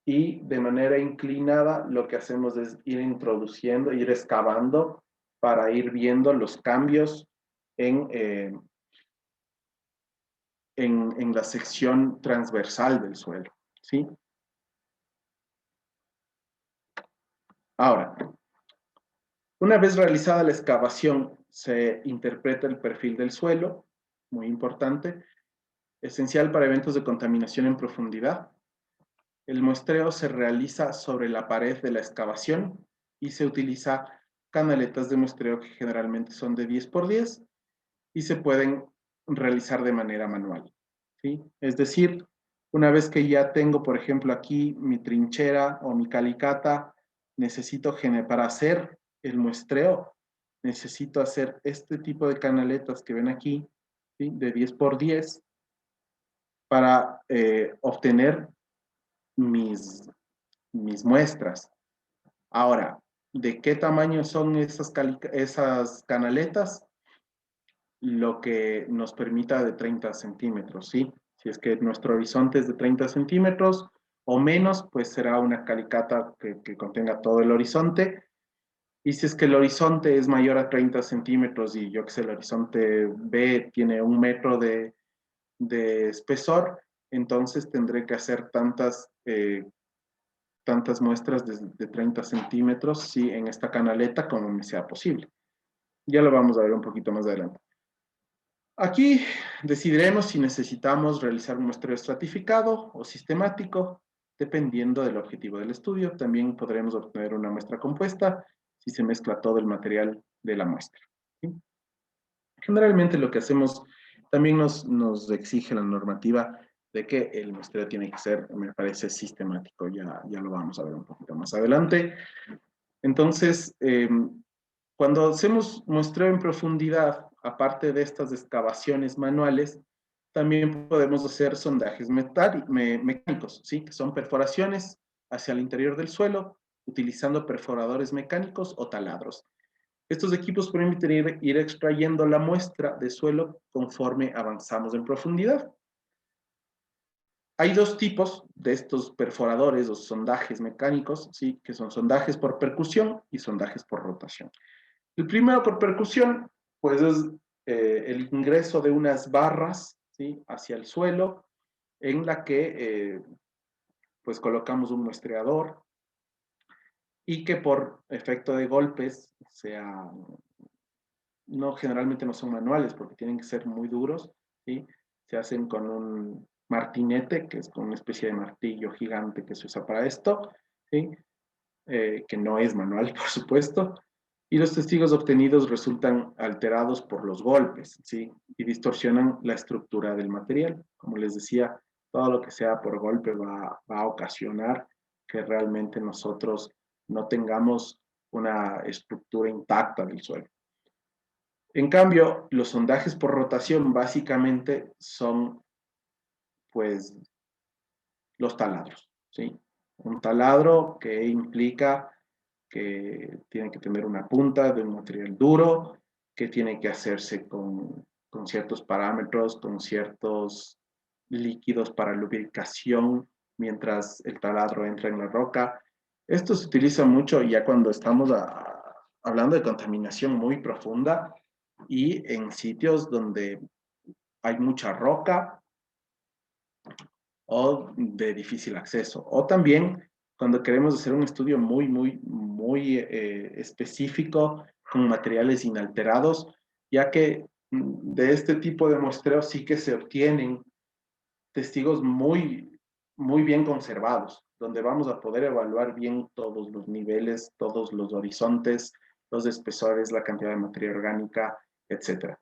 y de manera inclinada lo que hacemos es ir introduciendo, ir excavando para ir viendo los cambios en, eh, en la sección transversal del suelo, ¿sí? Ahora, una vez realizada la excavación, se interpreta el perfil del suelo, muy importante, esencial para eventos de contaminación en profundidad. El muestreo se realiza sobre la pared de la excavación y se utiliza canaletas de muestreo que generalmente son de 10 por 10 y se pueden realizar de manera manual, ¿sí? Es decir, Una vez que ya tengo, por ejemplo, aquí mi trinchera o mi calicata, necesito para hacer el muestreo, necesito hacer este tipo de canaletas que ven aquí, ¿sí? De 10 por 10 para obtener mis muestras. Ahora, ¿de qué tamaño son esas canaletas? Lo que nos permita de 30 centímetros, ¿sí? Si es que nuestro horizonte es de 30 centímetros o menos, pues será una calicata que contenga todo el horizonte. Y si es que el horizonte es mayor a 30 centímetros y yo que sé, el horizonte B tiene 1 metro de espesor, entonces tendré que hacer tantas muestras de 30 centímetros, ¿sí? En esta canaleta como me sea posible. Ya lo vamos a ver un poquito más adelante. Aquí decidiremos si necesitamos realizar un muestreo estratificado o sistemático, dependiendo del objetivo del estudio. También podremos obtener una muestra compuesta si se mezcla todo el material de la muestra. ¿Sí? Generalmente lo que hacemos también nos exige la normativa de que el muestreo tiene que ser, me parece, sistemático. Ya lo vamos a ver un poquito más adelante. Entonces, cuando hacemos muestreo en profundidad, aparte de estas excavaciones manuales, también podemos hacer sondajes mecánicos, ¿sí? Que son perforaciones hacia el interior del suelo, utilizando perforadores mecánicos o taladros. Estos equipos permiten ir extrayendo la muestra de suelo conforme avanzamos en profundidad. Hay dos tipos de estos perforadores o sondajes mecánicos, ¿sí? Que son sondajes por percusión y sondajes por rotación. El primero por percusión, pues es el ingreso de unas barras, ¿sí? Hacia el suelo, en la que pues colocamos un muestreador y que por efecto de golpes, no, generalmente no son manuales porque tienen que ser muy duros, ¿sí? Se hacen con un martinete, que es con una especie de martillo gigante que se usa para esto, ¿sí? Que no es manual, por supuesto, y los testigos obtenidos resultan alterados por los golpes, ¿sí? Y distorsionan la estructura del material. Como les decía, todo lo que sea por golpe va a ocasionar que realmente nosotros no tengamos una estructura intacta del suelo. En cambio, los sondajes por rotación básicamente son, pues, los taladros, ¿sí? Un taladro que implica que tiene que tener una punta de un material duro, que tiene que hacerse con ciertos parámetros, con ciertos líquidos para lubricación mientras el taladro entra en la roca. Esto se utiliza mucho ya cuando estamos hablando de contaminación muy profunda y en sitios donde hay mucha roca o de difícil acceso. O también cuando queremos hacer un estudio muy específico con materiales inalterados, ya que de este tipo de muestreo sí que se obtienen testigos muy bien conservados, donde vamos a poder evaluar bien todos los niveles, todos los horizontes, los espesores, la cantidad de materia orgánica, etcétera.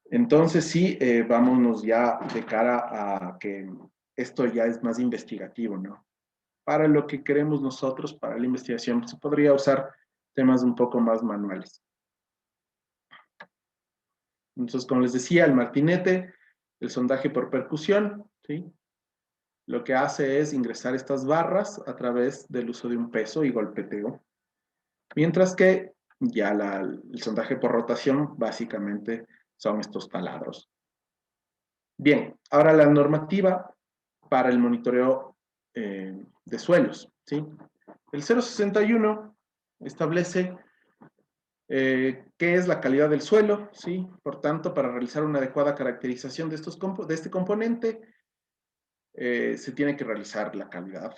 Entonces sí, vámonos ya de cara a que esto ya es más investigativo, ¿no? Para lo que queremos nosotros, para la investigación, se podría usar temas un poco más manuales. Entonces, como les decía, el martinete, el sondaje por percusión, ¿sí? Lo que hace es ingresar estas barras a través del uso de un peso y golpeteo. Mientras que ya el sondaje por rotación básicamente son estos taladros. Bien, ahora la normativa para el monitoreo de suelos, ¿sí? El 061 establece qué es la calidad del suelo, ¿sí? Por tanto, para realizar una adecuada caracterización de este componente, se tiene que realizar la calidad.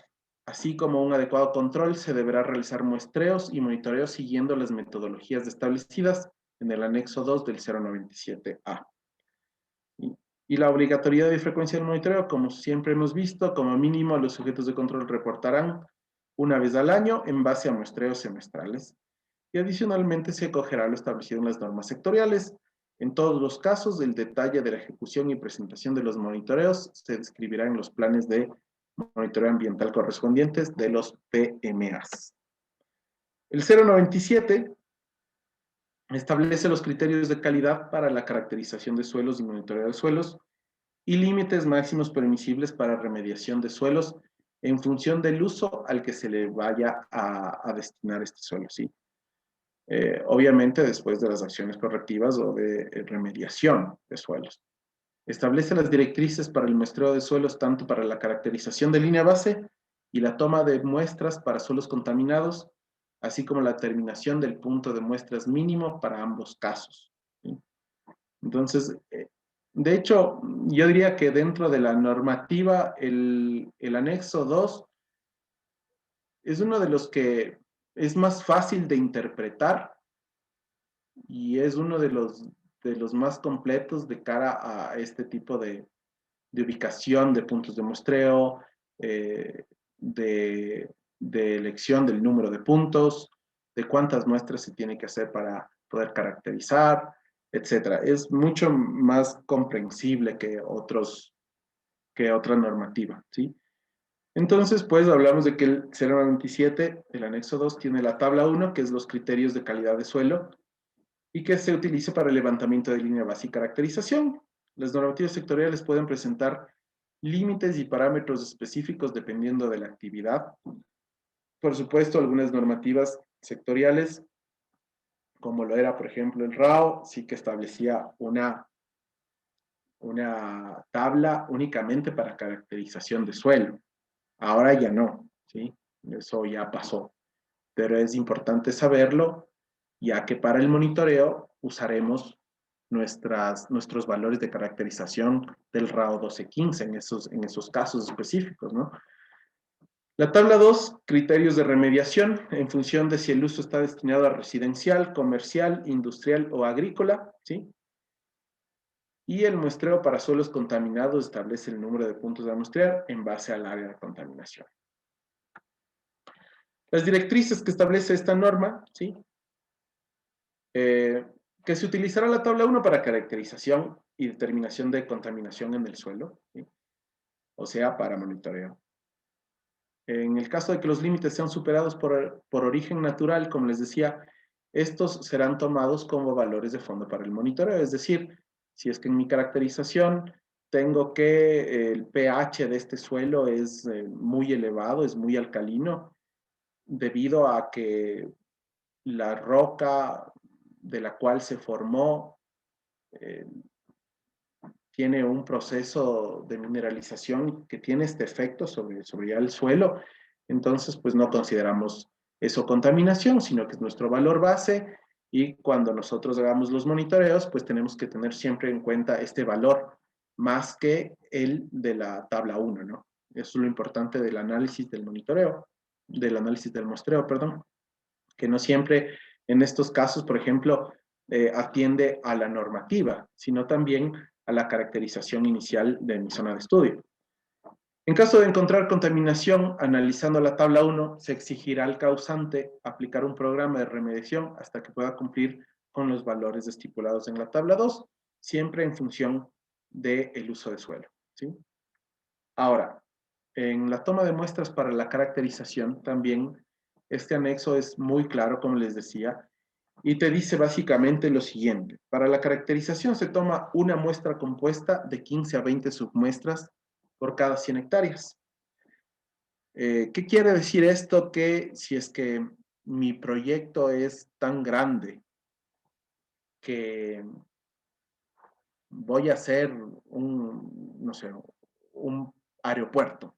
Así como un adecuado control, se deberá realizar muestreos y monitoreos siguiendo las metodologías establecidas en el anexo 2 del 097A. Y la obligatoriedad de frecuencia del monitoreo, como siempre hemos visto, como mínimo los sujetos de control reportarán una vez al año en base a muestreos semestrales. Y adicionalmente se acogerá lo establecido en las normas sectoriales En todos los casos, el detalle de la ejecución y presentación de los monitoreos se describirá en los planes de monitoreo ambiental correspondientes de los PMAs. El 097 establece los criterios de calidad para la caracterización de suelos y monitoreo de suelos y límites máximos permisibles para remediación de suelos en función del uso al que se le vaya a destinar este suelo, ¿sí? Obviamente después de las acciones correctivas o de remediación de suelos. Establece las directrices para el muestreo de suelos tanto para la caracterización de línea base y la toma de muestras para suelos contaminados, así como la terminación del punto de muestras mínimo para ambos casos, ¿sí? Entonces, de hecho, yo diría que dentro de la normativa, el anexo 2 es uno de los que es más fácil de interpretar y es uno de los más completos de cara a este tipo de ubicación de puntos de muestreo, eh, de, de elección del número de puntos, de cuántas muestras se tiene que hacer para poder caracterizar, etcétera. Es mucho más comprensible que otra normativa, ¿sí? Entonces, pues hablamos de que el 097, el anexo 2, tiene la tabla 1, que es los criterios de calidad de suelo, y que se utiliza para el levantamiento de línea base y caracterización. Las normativas sectoriales pueden presentar límites y parámetros específicos dependiendo de la actividad. Por supuesto, algunas normativas sectoriales, como lo era, por ejemplo, el RAO, sí que establecía una tabla únicamente para caracterización de suelo. Ahora ya no, ¿sí? Eso ya pasó. Pero es importante saberlo, ya que para el monitoreo usaremos nuestros valores de caracterización del RAO 1215 en esos casos específicos, ¿no? La tabla 2, criterios de remediación en función de si el uso está destinado a residencial, comercial, industrial o agrícola, ¿sí? Y el muestreo para suelos contaminados establece el número de puntos a muestrear en base al área de contaminación. Las directrices que establece esta norma, ¿sí? Que se utilizará la tabla 1 para caracterización y determinación de contaminación en el suelo, ¿sí? O sea, para monitoreo. En el caso de que los límites sean superados por origen natural, como les decía, estos serán tomados como valores de fondo para el monitoreo. Es decir, si es que en mi caracterización tengo que el pH de este suelo es muy elevado, es muy alcalino, debido a que la roca de la cual se formó eh, tiene un proceso de mineralización que tiene este efecto sobre ya el suelo, entonces pues no consideramos eso contaminación, sino que es nuestro valor base y cuando nosotros hagamos los monitoreos, pues tenemos que tener siempre en cuenta este valor más que el de la tabla 1, ¿no? Eso es lo importante del análisis del monitoreo, del análisis del muestreo, perdón, que no siempre en estos casos, por ejemplo, atiende a la normativa, sino también a la caracterización inicial de mi zona de estudio. En caso de encontrar contaminación, analizando la tabla 1, se exigirá al causante aplicar un programa de remediación hasta que pueda cumplir con los valores estipulados en la tabla 2, siempre en función del uso de suelo, ¿sí? Ahora, en la toma de muestras para la caracterización también este anexo es muy claro, como les decía, y te dice básicamente lo siguiente. Para la caracterización se toma una muestra compuesta de 15 a 20 submuestras por cada 100 hectáreas. ¿Qué quiere decir esto? Que si es que mi proyecto es tan grande que voy a hacer no sé, un aeropuerto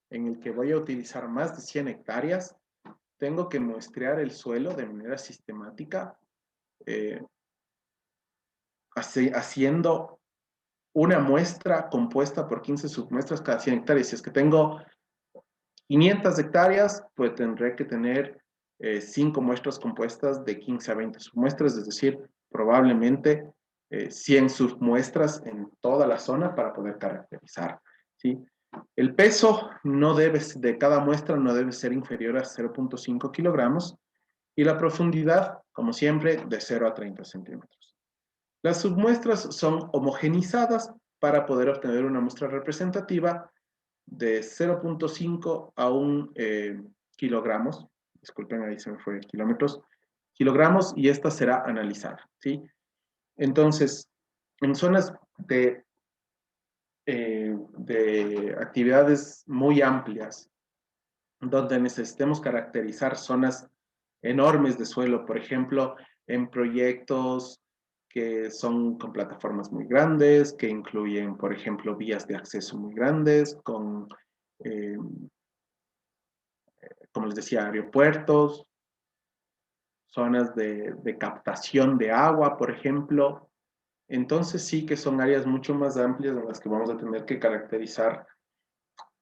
en el que voy a utilizar más de 100 hectáreas, tengo que muestrear el suelo de manera sistemática, eh, haciendo una muestra compuesta por 15 submuestras cada 100 hectáreas. Si es que tengo 500 hectáreas, pues tendré que tener 5 muestras compuestas de 15 a 20 submuestras, es decir, probablemente 100 submuestras en toda la zona para poder caracterizar, ¿sí? El peso de cada muestra no debe ser inferior a 0.5 kilogramos y la profundidad, como siempre, de 0 a 30 centímetros. Las submuestras son homogenizadas para poder obtener una muestra representativa de 0,5 a 1 kilogramos. Disculpen, ahí se me fue kilómetros. Kilogramos, y esta será analizada, ¿sí? Entonces, en zonas de actividades muy amplias, donde necesitemos caracterizar zonas enormes de suelo, por ejemplo, en proyectos que son con plataformas muy grandes, que incluyen, por ejemplo, vías de acceso muy grandes, con, eh, como les decía, aeropuertos, zonas de captación de agua, por ejemplo. Entonces sí que son áreas mucho más amplias en las que vamos a tener que caracterizar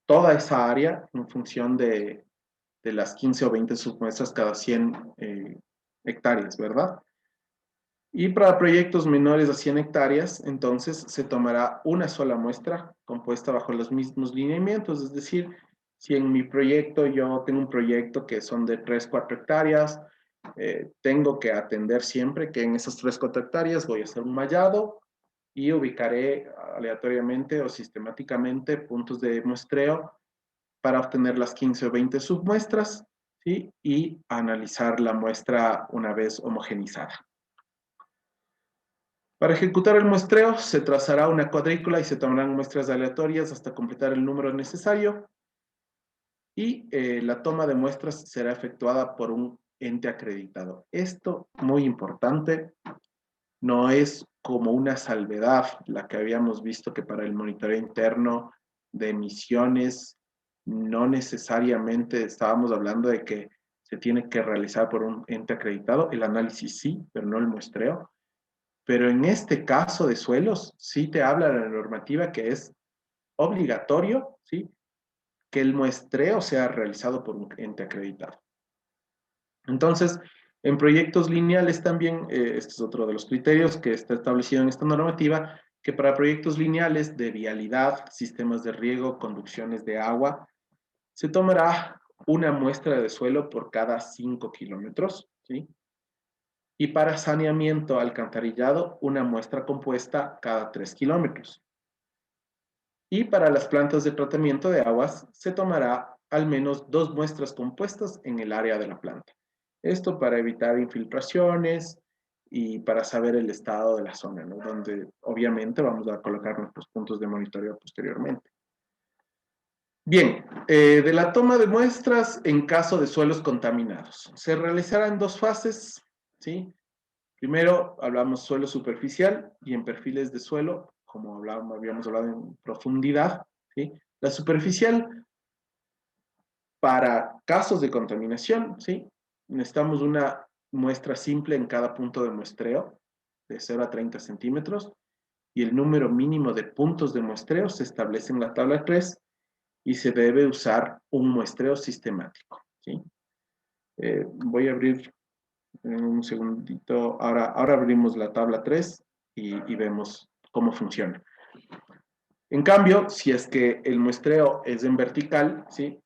toda esa área en función de las 15 o 20 submuestras cada 100 hectáreas, ¿verdad? Y para proyectos menores a 100 hectáreas, entonces se tomará una sola muestra compuesta bajo los mismos lineamientos, es decir, si en mi proyecto yo tengo un proyecto que son de 3, 4 hectáreas, tengo que atender siempre que en esas 3, 4 hectáreas voy a hacer un mallado y ubicaré aleatoriamente o sistemáticamente puntos de muestreo para obtener las 15 o 20 submuestras, ¿sí? Y analizar la muestra una vez homogenizada. Para ejecutar el muestreo, se trazará una cuadrícula y se tomarán muestras aleatorias hasta completar el número necesario, y la toma de muestras será efectuada por un ente acreditado. Esto, muy importante, no es como una salvedad la que habíamos visto que para el monitoreo interno de emisiones no necesariamente estábamos hablando de que se tiene que realizar por un ente acreditado, el análisis sí, pero no el muestreo. Pero en este caso de suelos, sí te habla la normativa que es obligatorio, ¿sí? Que el muestreo sea realizado por un ente acreditado. Entonces, en proyectos lineales también, este es otro de los criterios que está establecido en esta normativa, que para proyectos lineales de vialidad, sistemas de riego, conducciones de agua, se tomará una muestra de suelo por cada 5 kilómetros, ¿sí? Y para saneamiento alcantarillado, una muestra compuesta cada 3 kilómetros. Y para las plantas de tratamiento de aguas, se tomará al menos 2 muestras compuestas en el área de la planta. Esto para evitar infiltraciones y para saber el estado de la zona, ¿no? Donde obviamente vamos a colocar nuestros puntos de monitoreo posteriormente. Bien, de la toma de muestras en caso de suelos contaminados. Se realizará en 2 fases, ¿sí? Primero hablamos suelo superficial y en perfiles de suelo, como habíamos hablado en profundidad, ¿sí? La superficial, para casos de contaminación, ¿sí? Necesitamos una muestra simple en cada punto de muestreo, de 0 a 30 centímetros, y el número mínimo de puntos de muestreo se establece en la tabla 3 y se debe usar un muestreo sistemático, ¿sí? Voy a abrir en un segundito. Ahora abrimos la tabla 3 y vemos cómo funciona. En cambio, si es que el muestreo es en vertical, ¿sí?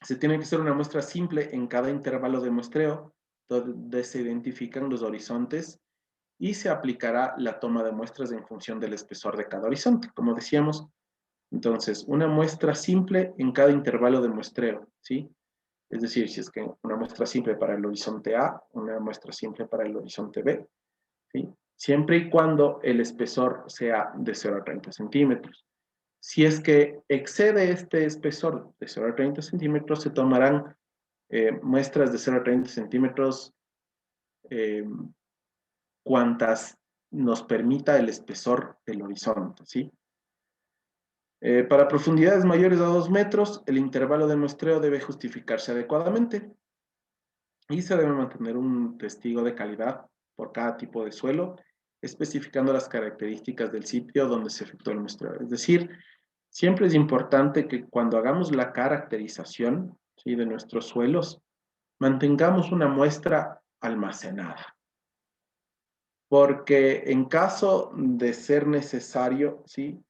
Se tiene que hacer una muestra simple en cada intervalo de muestreo, donde se identifican los horizontes y se aplicará la toma de muestras en función del espesor de cada horizonte, como decíamos. Entonces, una muestra simple en cada intervalo de muestreo, ¿sí? Es decir, si es que una muestra simple para el horizonte A, una muestra simple para el horizonte B, ¿sí? Siempre y cuando el espesor sea de 0 a 30 centímetros. Si es que excede este espesor de 0 a 30 centímetros, se tomarán muestras de 0 a 30 centímetros eh, cuantas nos permita el espesor del horizonte, ¿sí? Para profundidades mayores a 2 metros, el intervalo de muestreo debe justificarse adecuadamente y se debe mantener un testigo de calidad por cada tipo de suelo, especificando las características del sitio donde se efectuó el muestreo. Es decir, siempre es importante que cuando hagamos la caracterización, ¿sí?, de nuestros suelos, mantengamos una muestra almacenada, porque en caso de ser necesario, ¿sí?,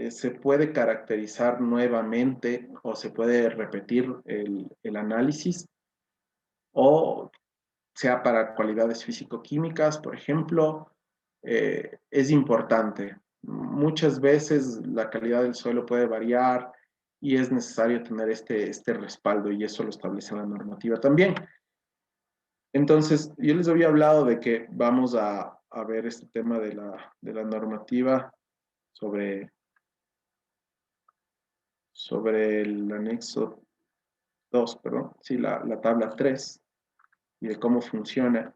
se puede caracterizar nuevamente o se puede repetir el análisis, o sea para cualidades físico-químicas, por ejemplo, es importante. Muchas veces la calidad del suelo puede variar y es necesario tener este respaldo y eso lo establece la normativa también. Entonces, yo les había hablado de que vamos a ver este tema de la normativa sobre el anexo 2, perdón, sí, la tabla 3 y de cómo funciona.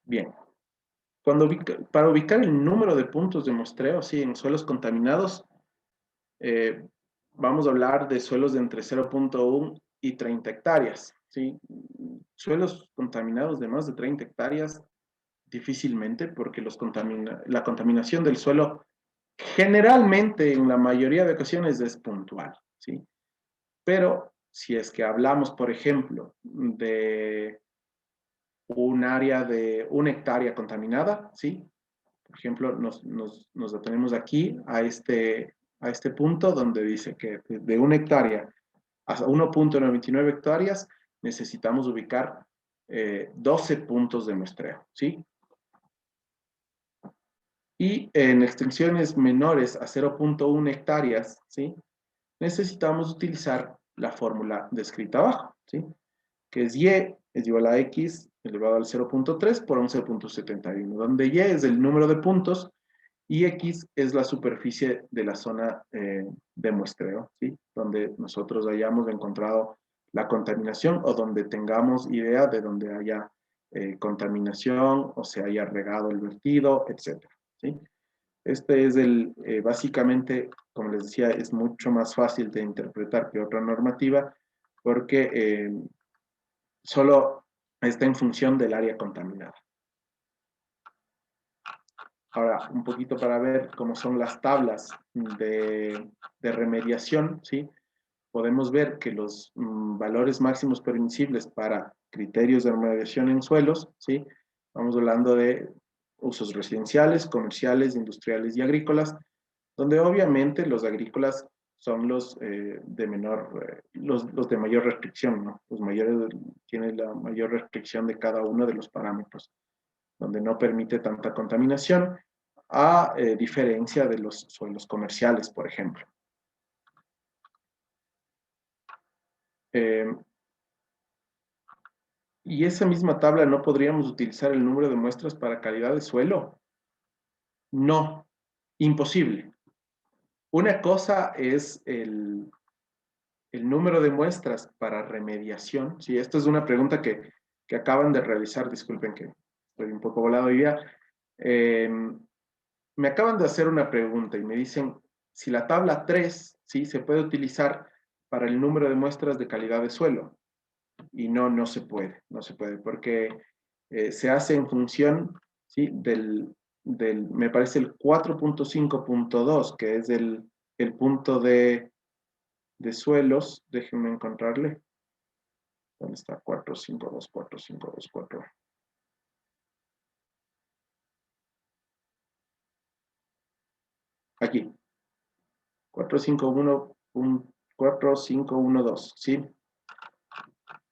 Bien, para ubicar el número de puntos de muestreo, sí, en suelos contaminados, eh, vamos a hablar de suelos de entre 0.1 y 30 hectáreas, ¿sí? Suelos contaminados de más de 30 hectáreas, difícilmente, porque la contaminación del suelo generalmente, en la mayoría de ocasiones, es puntual, ¿sí? Pero si es que hablamos, por ejemplo, de un área de 1 hectárea contaminada, ¿sí? Por ejemplo, nos detenemos aquí a este punto donde dice que de 1 hectárea hasta 1.99 hectáreas necesitamos ubicar 12 puntos de muestreo, ¿sí? Y en extensiones menores a 0.1 hectáreas, ¿sí? Necesitamos utilizar la fórmula descrita abajo, ¿sí? Que es y es igual a x elevado al 0.3 por 11.71, donde y es el número de puntos y x es la superficie de la zona de muestreo, ¿sí? Donde nosotros hayamos encontrado la contaminación o donde tengamos idea de donde haya contaminación o se haya regado el vertido, etcétera, ¿sí? Este es básicamente, como les decía, es mucho más fácil de interpretar que otra normativa porque solo está en función del área contaminada. Ahora, un poquito para ver cómo son las tablas de remediación, ¿sí? Podemos ver que los valores máximos permisibles para criterios de remediación en suelos, ¿sí? Vamos hablando de usos residenciales, comerciales, industriales y agrícolas, donde obviamente los agrícolas son los los de mayor restricción, ¿no? Los mayores tienen la mayor restricción de cada uno de los parámetros, donde no permite tanta contaminación, a diferencia de los suelos comerciales, por ejemplo. Eh, y esa misma tabla no podríamos utilizar el número de muestras para calidad de suelo. No, imposible. Una cosa es el número de muestras para remediación. Sí, esta es una pregunta que acaban de realizar, disculpen que estoy un poco volado hoy día. Me acaban de hacer una pregunta y me dicen si la tabla 3, ¿sí? Se puede utilizar para el número de muestras de calidad de suelo. Y no, no se puede, porque se hace en función, ¿sí? Me parece el 4.5.2, que es el punto de suelos. Déjenme encontrarle. ¿Dónde está? 452, 4524. Aquí. 451, 4512, ¿sí?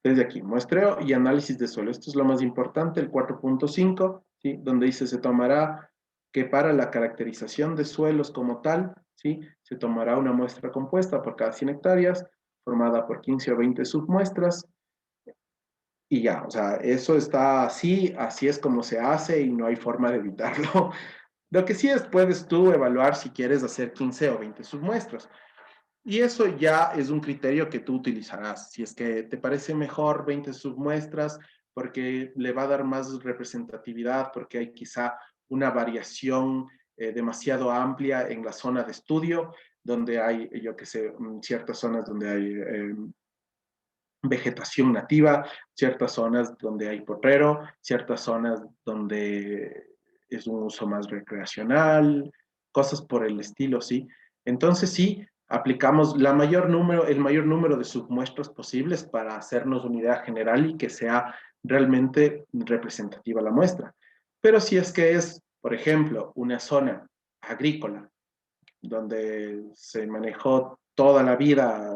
Desde aquí, muestreo y análisis de suelo. Esto es lo más importante, el 4.5, ¿sí? Donde dice se tomará que para la caracterización de suelos como tal, ¿sí? Se tomará una muestra compuesta por cada 100 hectáreas, formada por 15 o 20 submuestras, y ya, o sea, eso está así, así es como se hace y no hay forma de evitarlo. Lo que sí es, puedes tú evaluar si quieres hacer 15 o 20 submuestras. Y eso ya es un criterio que tú utilizarás. Si es que te parece mejor 20 submuestras, porque le va a dar más representatividad, porque hay quizá una variación demasiado amplia en la zona de estudio, donde hay, yo que sé, ciertas zonas donde hay vegetación nativa, ciertas zonas donde hay potrero, ciertas zonas donde es un uso más recreacional, cosas por el estilo, ¿sí? Entonces sí, aplicamos el mayor número de submuestras posibles para hacernos una idea general y que sea realmente representativa la muestra. Pero si es que es, por ejemplo, una zona agrícola donde se manejó toda la vida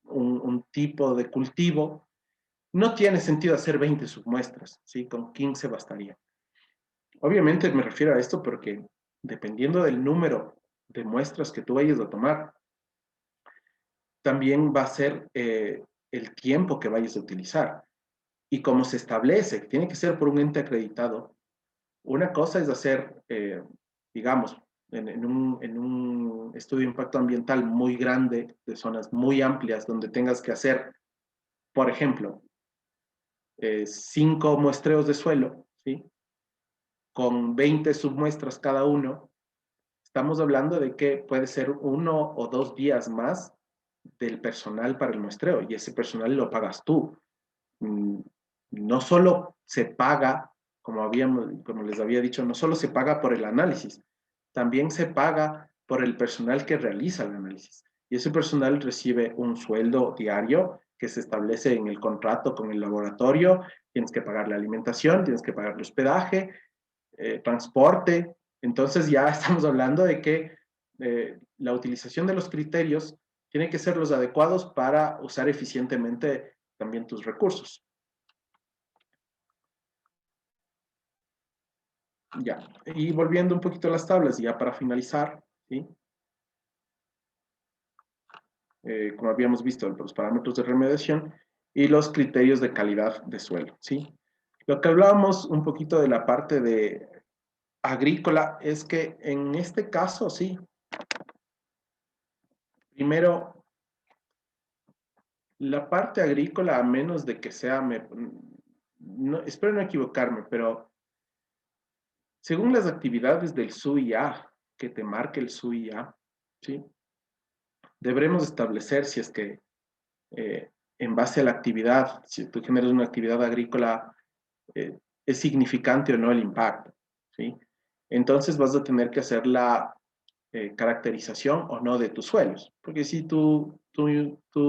un tipo de cultivo, no tiene sentido hacer 20 submuestras, ¿sí? Con 15 bastaría. Obviamente me refiero a esto porque dependiendo del número de muestras que tú vayas a tomar, también va a ser el tiempo que vayas a utilizar. Y como se establece que tiene que ser por un ente acreditado, una cosa es hacer, digamos, en un estudio de impacto ambiental muy grande, de zonas muy amplias, donde tengas que hacer, por ejemplo, 5 muestreos de suelo, ¿sí? Con 20 submuestras cada uno, estamos hablando de que puede ser 1 o 2 días más del personal para el muestreo, y ese personal lo pagas tú. Mm, No solo se paga, como les había dicho, no solo se paga por el análisis, también se paga por el personal que realiza el análisis. Y ese personal recibe un sueldo diario que se establece en el contrato con el laboratorio. Tienes que pagar la alimentación, tienes que pagar el hospedaje, transporte. Entonces ya estamos hablando de que la utilización de los criterios tiene que ser los adecuados para usar eficientemente también tus recursos. Ya, y volviendo un poquito a las tablas, ya para finalizar, ¿sí? Como habíamos visto, los parámetros de remediación y los criterios de calidad de suelo, ¿sí? Lo que hablábamos un poquito de la parte de agrícola es que en este caso, sí, primero, la parte agrícola, a menos de que sea, no, espero no equivocarme, pero según las actividades del SUIA, que te marque el SUIA, ¿sí? Deberemos establecer si es que en base a la actividad, si tú generas una actividad agrícola, es significante o no el impacto, ¿sí? Entonces vas a tener que hacer la caracterización o no de tus suelos, porque si tu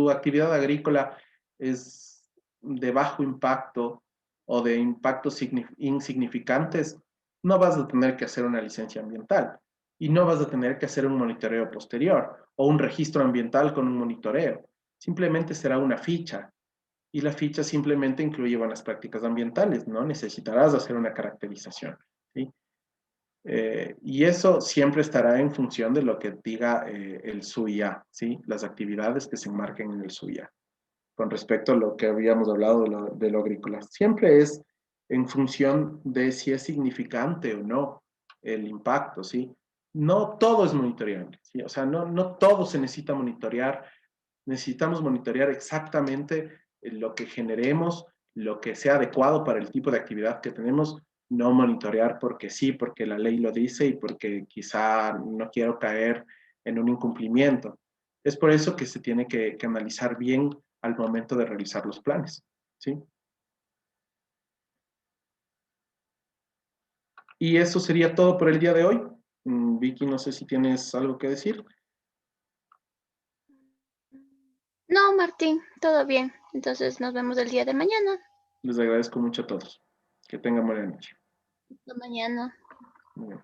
actividad agrícola es de bajo impacto o de impactos insignificantes, no vas a tener que hacer una licencia ambiental y no vas a tener que hacer un monitoreo posterior o un registro ambiental con un monitoreo. Simplemente será una ficha y la ficha simplemente incluye buenas prácticas ambientales, no necesitarás hacer una caracterización, ¿sí? Y eso siempre estará en función de lo que diga el SUIA, ¿sí? Las actividades que se enmarquen en el SUIA. Con respecto a lo que habíamos hablado de lo agrícola, siempre es en función de si es significante o no el impacto, ¿sí? No todo es monitoreable, ¿sí? O sea, no todo se necesita monitorear. Necesitamos monitorear exactamente lo que generemos, lo que sea adecuado para el tipo de actividad que tenemos, no monitorear porque sí, porque la ley lo dice y porque quizá no quiero caer en un incumplimiento. Es por eso que se tiene que analizar bien al momento de realizar los planes, ¿sí? Y eso sería todo por el día de hoy. Vicky, no sé si tienes algo que decir. No, Martín, todo bien. Entonces nos vemos el día de mañana. Les agradezco mucho a todos. Que tengan buena noche. Hasta mañana. Muy bien.